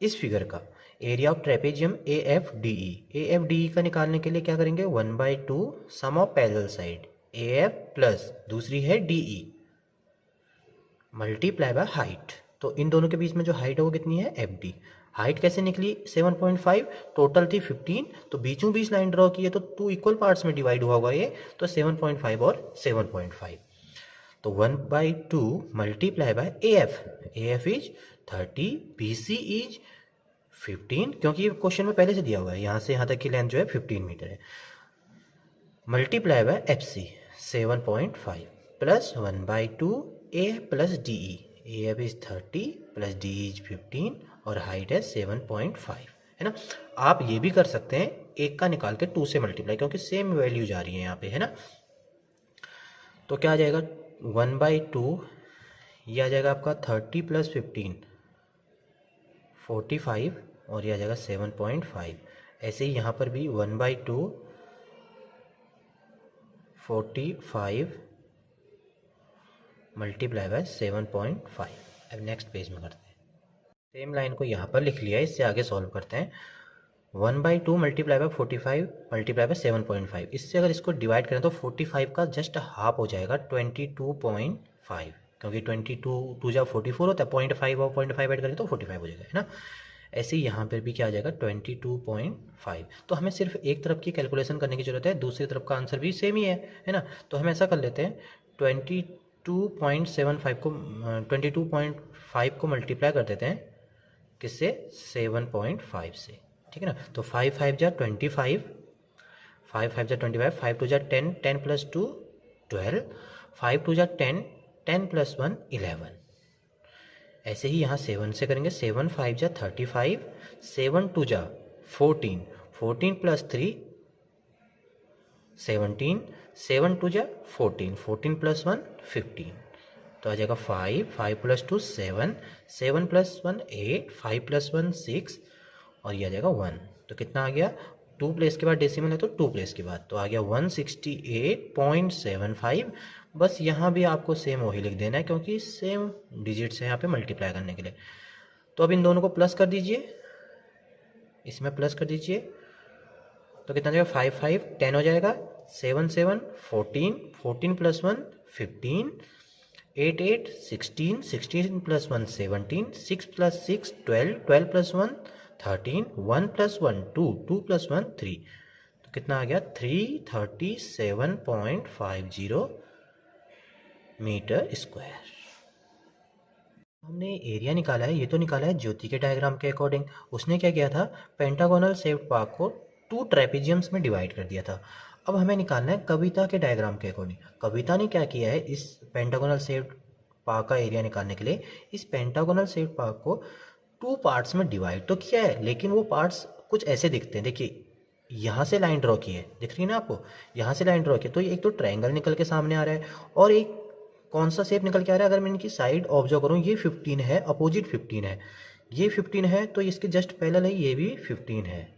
इस फिगर का area of trapezium A F D E का निकालने के लिए क्या करेंगे 1/2 sum of parallel side A F plus दूसरी है D E multiply by height. तो इन दोनों के बीच में जो हाइट है वो कितनी है एफ डी। हाइट कैसे निकली 7.5, टोटल थी 15, तो बीचों बीच लाइन ड्रॉ की है तो 2 इक्वल पार्ट्स में डिवाइड हुआ होगा ये, तो 7.5 और 7.5। तो 1/2 multiply by A F is 30, B C is 15, क्योंकि क्वेश्चन में पहले से दिया हुआ है यहाँ से यहाँ तक की लेंथ जो है 15 मीटर है, multiply by F C 7.5 plus 1/2 A plus D E, A F is 30 plus D is 15 और हाइट है 7.5, है ना। आप ये भी कर सकते हैं एक का निकाल के 2 से मल्टीप्लाई, क्योंकि सेम वैल्यू जा रही है यहाँ पे, है ना। तो क्या आ जाएगा 1/2, ये आ जाएगा आपका 30 प्लस 15 45 और ये आ जाएगा 7.5। ऐसे ही यहाँ पर भी 1/2 45 मल्टीप्लाई बाय 7.5। अब नेक्स्ट पेज में करते हैं, सेम लाइन को यहाँ पर लिख लिया है, इससे आगे सॉल्व करते हैं। 1/2 मल्टीप्लाई बाय 45 मल्टीप्लाई बाय 7.5, इससे अगर इसको डिवाइड करें तो 45 का जस्ट हाफ हो जाएगा 22.5, क्योंकि 22 2 जा 44 होता है, 0.5 और 0.5 ऐड करें तो 45 हो जाएगा, है ना। ऐसे ही यहाँ पर भी क्या आ जाएगा 22.5। तो हमें सिर्फ एक तरफ की कैलकुलेशन करने की जरूरत है, दूसरी तरफ का आंसर भी सेम ही है ना। तो हम ऐसा कर लेते हैं 22.75 को 22.5 को मल्टीप्लाई कर देते हैं किससे 7.5 से, ठीक है ना। तो 5 5 जा 25, 5 5 जा 25, 5 2 जा 10, 10 प्लस 2 12, 5 2 जा 10, 10 प्लस 1 11। ऐसे ही यहाँ 7 से करेंगे, 7 5 जा 35, 7 2 जा 14, 14 प्लस 3 17, 7 2 जा 14, 14 प्लस 1 15। तो आ जाएगा 5, 5 प्लस 2 7, 7 प्लस 1 8, 5 प्लस 1 6 और ये आ जाएगा 1। तो कितना आ गया 2 प्लेस के बाद डेसिमल है तो 2 प्लेस के बाद, तो आ गया 168.75। बस यहाँ भी आपको सेम वही लिख देना है, क्योंकि सेम डिजिट्स है यहाँ पे मल्टीप्लाई करने के लिए। तो अब इन दोनों को प्लस कर दीजिए, इसमें प्लस कर दीजिए, तो कितना जाएगा 5 5 10 हो जाएगा, 7 7 14, 14 plus 1 15, 8 8 16, 16 plus 1 17, 6 plus 6 12, 12 plus 1 13, 1 plus 1 2, 2 plus 1 3। तो कितना आ गया 337.50 मीटर स्क्वायर। हमने एरिया निकाला है, ये तो निकाला है ज्योति के डायग्राम के अकॉर्डिंग। उसने क्या किया था पेंटागोनल शेप्ड पार्क को 2 ट्रेपेजियम्स में डिवाइड कर दिया था। अब हमें निकालना है कविता के डायग्राम के अकॉर्डिंग। कविता ने क्या किया है इस पेंटागोनल शेप्ड पार्क का एरिया निकालने के लिए, इस पेंटागोनल शेप्ड पार्क को 2 पार्ट्स में डिवाइड तो किया है, लेकिन वो पार्ट्स कुछ ऐसे दिखते हैं। देखिए यहाँ से लाइन ड्रॉ की है, दिख रही है ना आपको, यहाँ से लाइन ड्रॉ की, तो एक तो ट्रायंगल निकल के सामने आ रहा है और एक कौन सा शेप निकल के आ रहा है। अगर मैं इनकी साइड ऑब्जर्व करूँ, ये 15 है, अपोजिट 15 है, ये 15 है, तो इसके जस्ट पैरेलल है ये भी 15 है।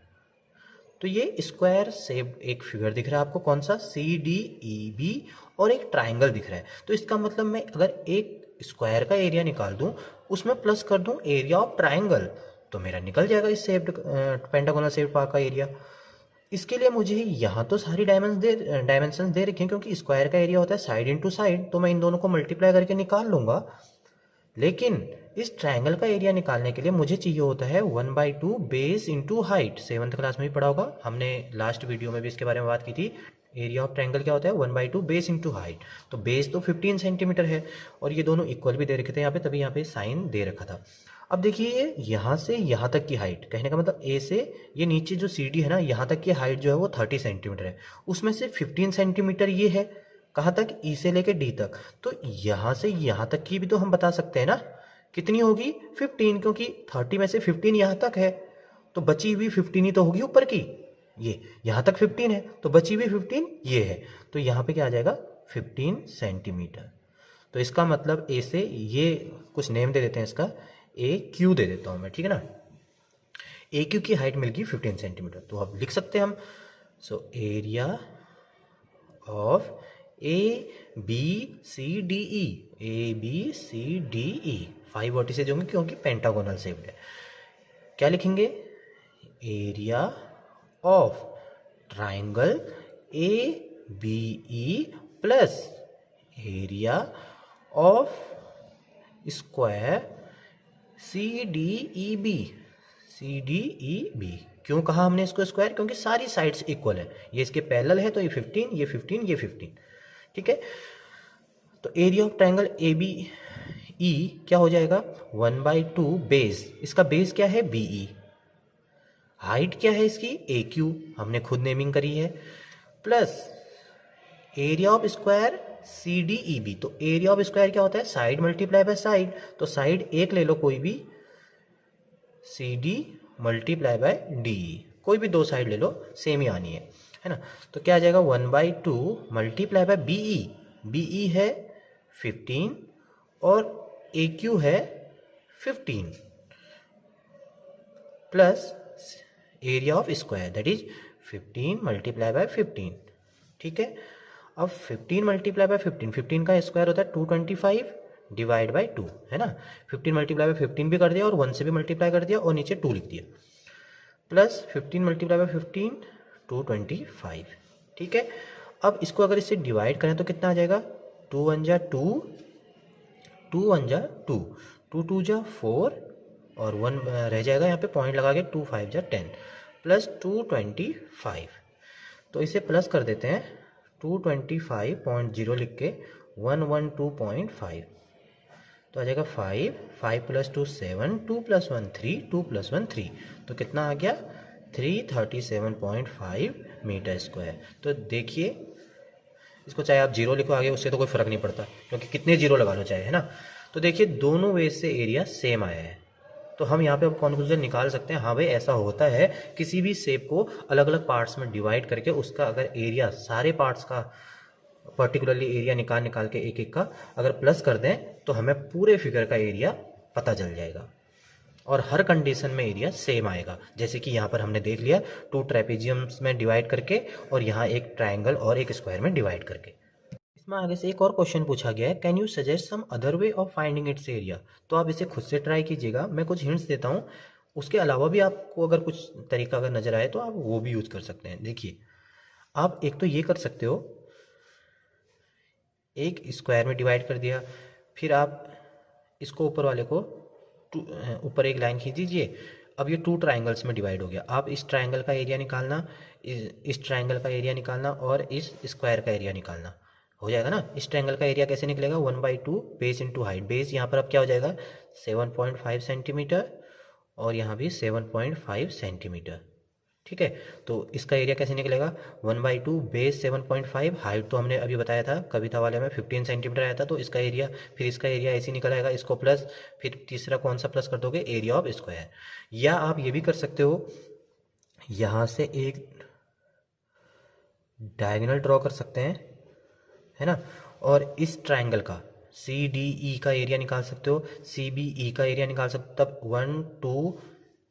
तो ये स्क्वायर शेप एक फिगर दिख रहा है आपको, कौन सा CDEB, और एक ट्राइंगल दिख रहा है। तो इसका मतलब मैं अगर एक स्क्वायर का एरिया निकाल दूं, उसमें प्लस कर दूं एरिया ऑफ ट्राइंगल, तो मेरा निकल जाएगा इस शेप्ड पेंटागोनल शेप्ड पार्क का एरिया। इसके लिए मुझे यहाँ तो सारी डायमेंशन दे रखी हैं, क्योंकि स्क्वायर का एरिया होता है साइड इंटू साइड, तो मैं इन दोनों को मल्टीप्लाई करके निकाल लूंगा। लेकिन इस ट्रायंगल का एरिया निकालने के लिए मुझे चाहिए होता है 1/2 base into height. 7th class में भी पढ़ा होगा, हमने लास्ट वीडियो में भी इसके बारे में बात की थी। एरिया ऑफ ट्रायंगल क्या होता है 1/2 बेस इंटू हाइट। तो बेस तो 15 सेंटीमीटर है और ये दोनों इक्वल भी दे रखे थे यहाँ पे, तभी यहाँ पे साइन दे रखा था। अब देखिए ये यहाँ से यहाँ तक की हाइट, कहने का मतलब ए से ये नीचे जो सी डी है ना, यहाँ तक की हाइट जो है वो 30 सेंटीमीटर है, उसमें से 15 सेंटीमीटर ये है, कहाँ तक, ई से लेके डी तक। तो यहाँ से यहाँ तक की भी तो हम बता सकते हैं ना, कितनी होगी 15, क्योंकि 30 में से 15 यहाँ तक है, तो बची हुई 15 ही तो होगी ऊपर की। ये यहाँ तक 15 है तो बची हुई 15 ये है, तो यहाँ पे क्या आ जाएगा 15 सेंटीमीटर। तो इसका मतलब ए से ये कुछ नेम दे देते हैं इसका, ए क्यू दे देता हूँ मैं, ठीक है ना। ए क्यू की हाइट मिल गई 15 सेंटीमीटर, तो अब लिख सकते हैं हम, so area of A B C D E, A B C D E 5 vertices होंगे क्योंकि पेंटागोनल शेप्ड है। क्या लिखेंगे, area of triangle A B E plus area of square C D E B, C D E B. क्यों कहा हमने इसको स्क्वायर, क्योंकि सारी साइड्स इक्वल है, ये इसके पैरेलल है तो ये 15, ये 15, ये 15, ठीक है। तो area of triangle A B E क्या हो जाएगा 1/2 बेस, इसका बेस क्या है बी ई, हाइट क्या है इसकी ए क्यू, हमने खुद नेमिंग करी है, plus area of square C D E B. तो एरिया ऑफ स्क्वायर क्या होता है, साइड मल्टीप्लाई बाय साइड, तो साइड एक ले लो कोई भी, C D multiply by D, कोई भी दो साइड ले लो, सेम ही आनी है ना। तो क्या आ जाएगा 1/2 multiply by B E, B E है 15 और ए क्यू है 15 plus area of square that is 15 multiply by 15, ठीक है। अब 15 मल्टीप्लाई बाय 15, 15 का स्क्वायर होता है 225 डिवाइड बाई 2, है ना। 15 मल्टीप्लाई बाय 15 भी कर दिया और 1 से भी मल्टीप्लाई कर दिया और नीचे 2 लिख दिया, प्लस 15 मल्टीप्लाई बाय 15 225, ठीक है। अब इसको अगर इससे डिवाइड करें तो कितना आ जाएगा, 2 1 जा 2, 2 1 जा 2, 2 2 जा 4 और 1 रह जाएगा यहाँ पे पॉइंट लगा के, 2 5 जा 10 प्लस 225। तो इसे प्लस कर देते हैं, 225.0 लिख के 112.5, तो आ जाएगा 5, 5 प्लस 2 7, 2 प्लस 1 3, 2 प्लस 1 3, तो कितना आ गया 337.5 मीटर स्क्वायर। तो देखिए इसको चाहे आप जीरो लिखो आगे, उससे तो कोई फर्क नहीं पड़ता क्योंकि कितने जीरो लगा लो चाहे, है ना। तो देखिए दोनों वेज से एरिया सेम आया है, तो हम यहाँ पे अब कंक्लूजन निकाल सकते हैं, हाँ भाई ऐसा होता है, किसी भी शेप को अलग अलग पार्ट्स में डिवाइड करके उसका अगर एरिया सारे पार्ट्स का पर्टिकुलरली एरिया निकाल के एक एक का अगर प्लस कर दें तो हमें पूरे फिगर का एरिया पता चल जाएगा और हर कंडीशन में एरिया सेम आएगा। जैसे कि यहाँ पर हमने देख लिया 2 ट्रेपेजियम्स में डिवाइड करके और यहाँ एक ट्रायंगल और एक स्क्वायर में डिवाइड करके। इसमें आगे से एक और क्वेश्चन पूछा गया है, can you suggest some other way of finding its area. तो आप इसे खुद से ट्राई कीजिएगा, मैं कुछ हिंट्स देता हूँ, उसके अलावा भी आपको अगर कुछ तरीका अगर नज़र आए तो आप वो भी यूज़ कर सकते हैं। देखिए आप एक तो ये कर सकते हो, एक स्क्वायर में डिवाइड कर दिया, फिर आप इसको ऊपर वाले को ऊपर एक लाइन खींच दीजिए, अब ये 2 ट्रायंगल्स में डिवाइड हो गया। आप इस ट्रायंगल का एरिया निकालना, इस ट्रायंगल का एरिया निकालना और इस स्क्वायर का एरिया निकालना, हो जाएगा ना। इस ट्रायंगल का एरिया कैसे निकलेगा 1/2 बेस इंटू हाइट, बेस यहाँ पर अब क्या हो जाएगा 7.5 सेंटीमीटर और यहाँ भी 7.5 सेंटीमीटर, ठीक है। तो इसका एरिया कैसे निकलेगा 1/2 बेस 7.5, हाइट तो हमने अभी बताया था कविता वाले में 15 सेंटीमीटर आया था, तो इसका एरिया, फिर इसका एरिया ऐसे निकल आएगा, इसको प्लस, फिर तीसरा कौन सा प्लस कर दोगे एरिया ऑफ स्क्वायर। या आप ये भी कर सकते हो, यहाँ से एक डायगोनल ड्रॉ कर सकते हैं, है ना, और इस ट्रायंगल का सी डी ई का एरिया निकाल सकते हो, सी बी ई का एरिया निकाल सकते हो, तब 1 2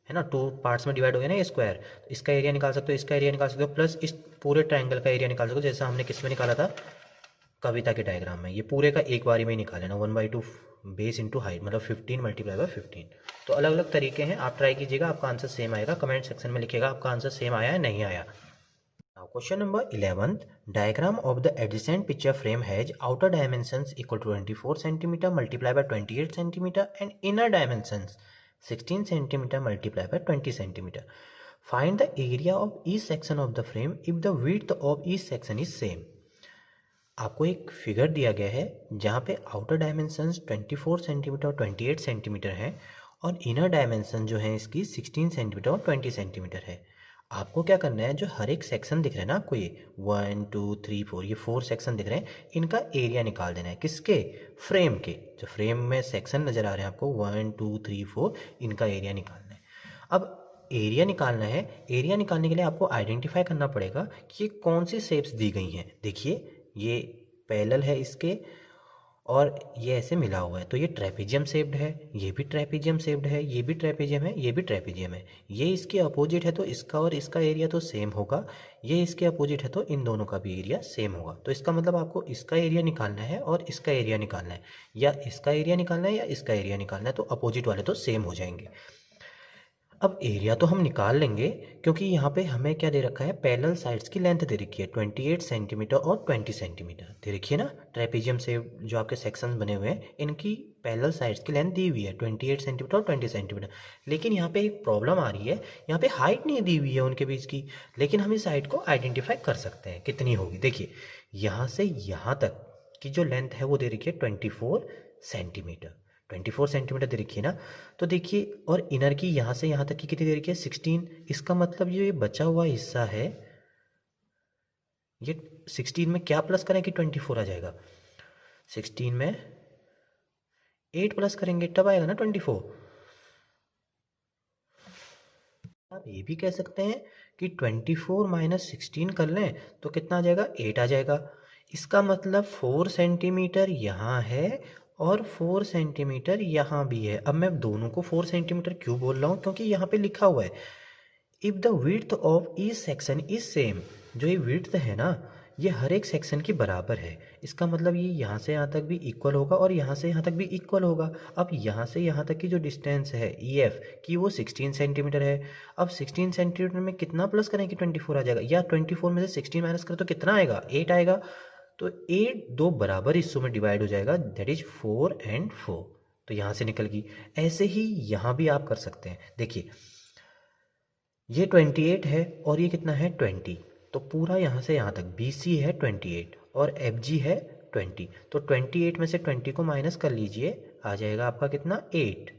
है ना, 2 पार्ट्स में डिवाइड हो गया ना ये स्क्वायर, तो इसका एरिया निकाल सकते हो, इसका एरिया निकाल सकते हो, प्लस इस पूरे ट्रायंगल का एरिया निकाल सकते हो, जैसा हमने किस में निकाला था कविता के डायग्राम में। ये पूरे का एक बारी में ही निकाल लेना 1/2 बेस इंटू हाइट, मतलब 15 मल्टीप्लाई बाय 15। तो अलग अलग तरीके हैं, आप ट्राई कीजिएगा, आपका आंसर सेम आएगा। कमेंट सेक्शन में लिखिएगा आपका आंसर सेम आया है नहीं आया। Now question number 11, diagram of the adjacent picture frame has outer dimensions equal to 24 cm multiplied by 28 cm and inner dimensions 16 cm multiplied by 20 cm. Find the area of each section of the frame if the width of each section is same. आपको एक फिगर दिया गया है जहाँ पे आउटर डायमेंशंस 24 सेंटीमीटर और 28 सेंटीमीटर है और इनर डायमेंशन जो है इसकी 16 सेंटीमीटर और 20 सेंटीमीटर है। आपको क्या करना है, जो हर एक सेक्शन दिख रहा है ना आपको, ये 1 2 3 4, ये 4 सेक्शन दिख रहे हैं, इनका एरिया निकाल देना है। किसके? फ्रेम के। जो फ्रेम में सेक्शन नज़र आ रहे हैं आपको 1 2 3 4, इनका एरिया निकालना है। अब एरिया निकालना है, एरिया निकालने के लिए आपको आइडेंटिफाई करना पड़ेगा कि ये कौन सी शेप्स दी गई हैं। देखिए ये पैरेलल है इसके, और ये ऐसे मिला हुआ है, तो ये ट्रेपेजियम शेप्ड है, ये भी ट्रेपेजियम शेप्ड है, ये भी ट्रेपेजियम है, ये भी ट्रेपेजियम है। ये इसके अपोजिट है तो इसका और इसका एरिया तो सेम होगा, ये इसके अपोजिट है तो इन दोनों का भी एरिया सेम होगा। तो इसका मतलब आपको इसका एरिया निकालना है और इसका एरिया निकालना है, या इसका एरिया निकालना है या इसका एरिया निकालना है, तो अपोजिट वाले तो सेम हो जाएंगे। अब एरिया तो हम निकाल लेंगे, क्योंकि यहाँ पे हमें क्या दे रखा है, पैरेलल साइड्स की लेंथ दे रखी है 28 सेंटीमीटर और 20 सेंटीमीटर दे रखी है ना। ट्रेपेजियम से जो आपके सेक्शंस बने हुए हैं, इनकी पैरेलल साइड्स की लेंथ दी हुई है 28 सेंटीमीटर और 20 सेंटीमीटर। लेकिन यहाँ पे एक प्रॉब्लम आ रही है, यहाँ पे हाइट नहीं दी हुई है उनके बीच की, लेकिन हम इस हाइट को आइडेंटिफाई कर सकते हैं कितनी होगी। देखिए यहाँ से यहाँ तक की जो लेंथ है वो दे रखी है 24 सेंटीमीटर, 24 सेंटीमीटर दे रखी है ना। तो देखिए, और इनर की यहाँ से यहाँ तक की कितनी दे रखी है, 16। इसका मतलब ये बचा हुआ हिस्सा है, ये 16 में क्या प्लस करें कि 24 आ जाएगा। 16 में 8 प्लस करेंगे तब आएगा ना 24। आप ये भी कह सकते हैं कि 24 माइनस 16 कर लें तो कितना आ जाएगा, 8 आ जाएगा। इसका मतलब 4 सेंटीमीटर यहाँ है और 4 सेंटीमीटर यहाँ भी है। अब मैं दोनों को 4 सेंटीमीटर क्यों बोल रहा हूँ, क्योंकि यहाँ पे लिखा हुआ है if the width of each section is same. जो ये विड्थ है ना, ये हर एक सेक्शन की बराबर है। इसका मतलब ये यहाँ से यहाँ तक भी इक्वल होगा और यहाँ से यहाँ तक भी इक्वल होगा। अब यहाँ से यहाँ तक की जो डिस्टेंस है ई एफ की, वो 16 सेंटीमीटर है। अब 16 सेंटीमीटर में कितना प्लस करें कि 24 आ जाएगा, या 24 में से 16 माइनस करें तो कितना आएगा, 8 आएगा। तो 8 दो बराबर हिस्सों में डिवाइड हो जाएगा, दैट इज 4 and 4। तो यहाँ से निकल गई। ऐसे ही यहाँ भी आप कर सकते हैं। देखिए ये 28 है और ये कितना है 20, तो पूरा यहाँ से यहाँ तक BC है 28 और FG है 20। तो 28 में से 20 को माइनस कर लीजिए, आ जाएगा आपका कितना, 8।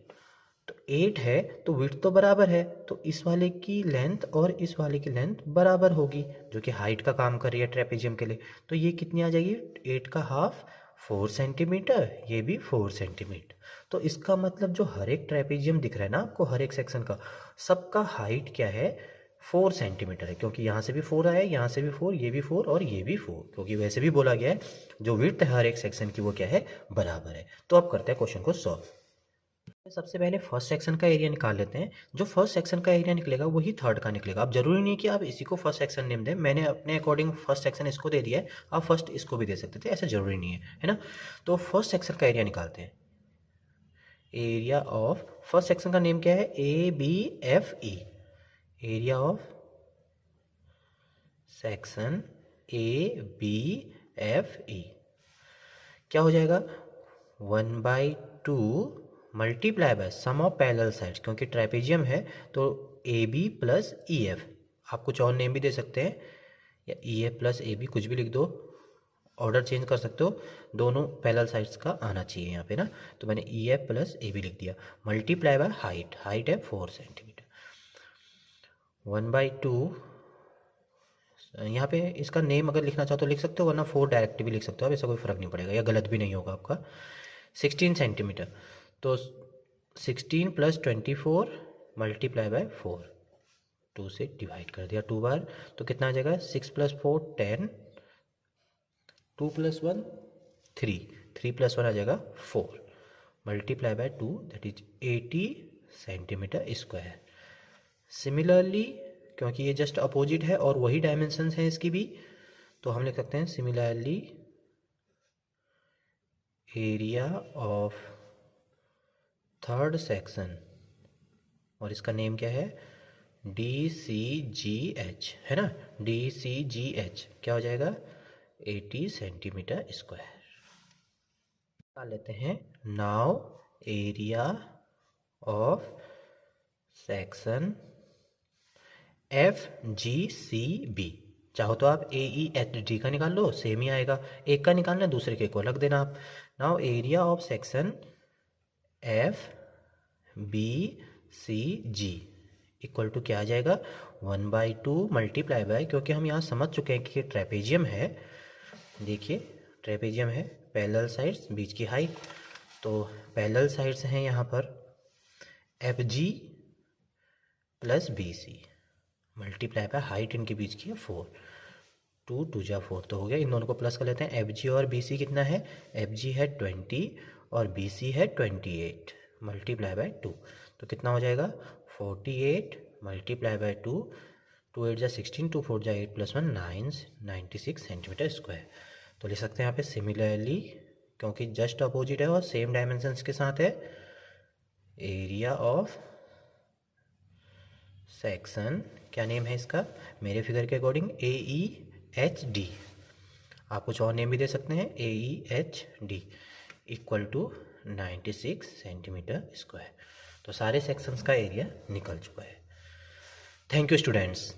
तो 8 है तो विड्थ तो बराबर है, तो इस वाले की लेंथ और इस वाले की लेंथ बराबर होगी, जो कि हाइट का काम कर रही है ट्रेपेजियम के लिए। तो ये कितनी आ जाएगी, 8 का हाफ 4 सेंटीमीटर, ये भी 4 सेंटीमीटर। तो इसका मतलब जो हर एक ट्रेपेजियम दिख रहा है ना आपको, हर एक सेक्शन का, सबका हाइट क्या है, 4 सेंटीमीटर है। क्योंकि यहाँ से भी 4 आया, यहाँ से भी 4, ये भी 4 और ये भी 4, क्योंकि वैसे भी बोला गया है जो विड्थ है हर एक सेक्शन की वो क्या है, बराबर है। तो अब करते हैं क्वेश्चन को सॉल्व। सबसे पहले फर्स्ट सेक्शन का एरिया निकाल लेते हैं। जो फर्स्ट सेक्शन का एरिया निकलेगा वही थर्ड का निकलेगा। अब जरूरी नहीं कि आप इसी को फर्स्ट सेक्शन नेम दें, मैंने अपने अकॉर्डिंग फर्स्ट सेक्शन इसको दे दिया है, आप फर्स्ट इसको भी दे सकते थे, ऐसा जरूरी नहीं है ना। तो फर्स्ट सेक्शन का एरिया निकालते हैं। एरिया ऑफ फर्स्ट सेक्शन का नेम क्या है, ABFE। Area of section ABFE क्या हो जाएगा, 1/2 multiply by sum of parallel sides. क्योंकि ट्रेपेजियम है तो AB प्लस EF, आप कुछ और नेम भी दे सकते हैं, या EF प्लस AB कुछ भी लिख दो, ऑर्डर चेंज कर सकते हो, दोनों पैरेलल साइड्स का आना चाहिए यहाँ पे ना। तो मैंने EF प्लस AB लिख दिया, मल्टीप्लाई बाय हाइट, हाइट है 4 सेंटीमीटर, 1/2। यहाँ पे इसका नेम अगर लिखना चाहो तो लिख सकते हो, वरना 4 डायरेक्ट भी लिख सकते हो, अब ऐसा कोई फ़र्क नहीं पड़ेगा, या गलत भी नहीं होगा आपका। 16 सेंटीमीटर, तो 16 प्लस 24 मल्टीप्लाई बाय 4, 2 से डिवाइड कर दिया 2 बार, तो कितना आ जाएगा, 6 प्लस 4 10, 2 प्लस 1 3, 3 प्लस 1 आ जाएगा 4, multiply by 2, that is 80 centimetre square. Similarly, क्योंकि ये जस्ट अपोजिट है और वही डायमेंशंस हैं इसकी भी, तो हम लिख सकते हैं similarly area of third section, और इसका नेम क्या है, DCGH है ना, DCGH क्या हो जाएगा, 80 सेंटीमीटर स्क्वायर। निकाल लेते हैं। Now area of section FGCB, चाहो तो आप AEHD का निकाल लो, सेम ही आएगा, एक का निकालना है दूसरे के को अलग देना आप। Now area of section BCG equal to क्या आ जाएगा 1/2 मल्टीप्लाई बाय, क्योंकि हम यहाँ समझ चुके हैं कि ट्रेपेजियम है, देखिए ट्रेपेजियम है, पैरेलल साइड्स बीच की हाइट, तो पैरेलल साइड्स हैं यहाँ पर FG plus BC multiply by height इनके बीच की है 4, 2 2 जा 4 तो हो गया। इन दोनों को प्लस कर लेते हैं। FG और BC कितना है, FG है 20 और BC है 28 मल्टीप्लाई बाय 2, तो कितना हो जाएगा 48 मल्टीप्लाई बाय 2, 2 8 जा 16, 2 4 जा 8 प्लस 1 9, 96 सेंटीमीटर स्क्वायर। तो लिख सकते हैं यहाँ पे सिमिलरली, क्योंकि जस्ट अपोजिट है और सेम डायमेंशंस के साथ है, एरिया ऑफ सेक्शन, क्या नेम है इसका मेरे फिगर के अकॉर्डिंग, AEHD, आप कुछ और नेम भी दे सकते हैं, AEHD equal to 96 centimetre square. तो सारे सेक्शंस का एरिया निकल चुका है। Thank you students.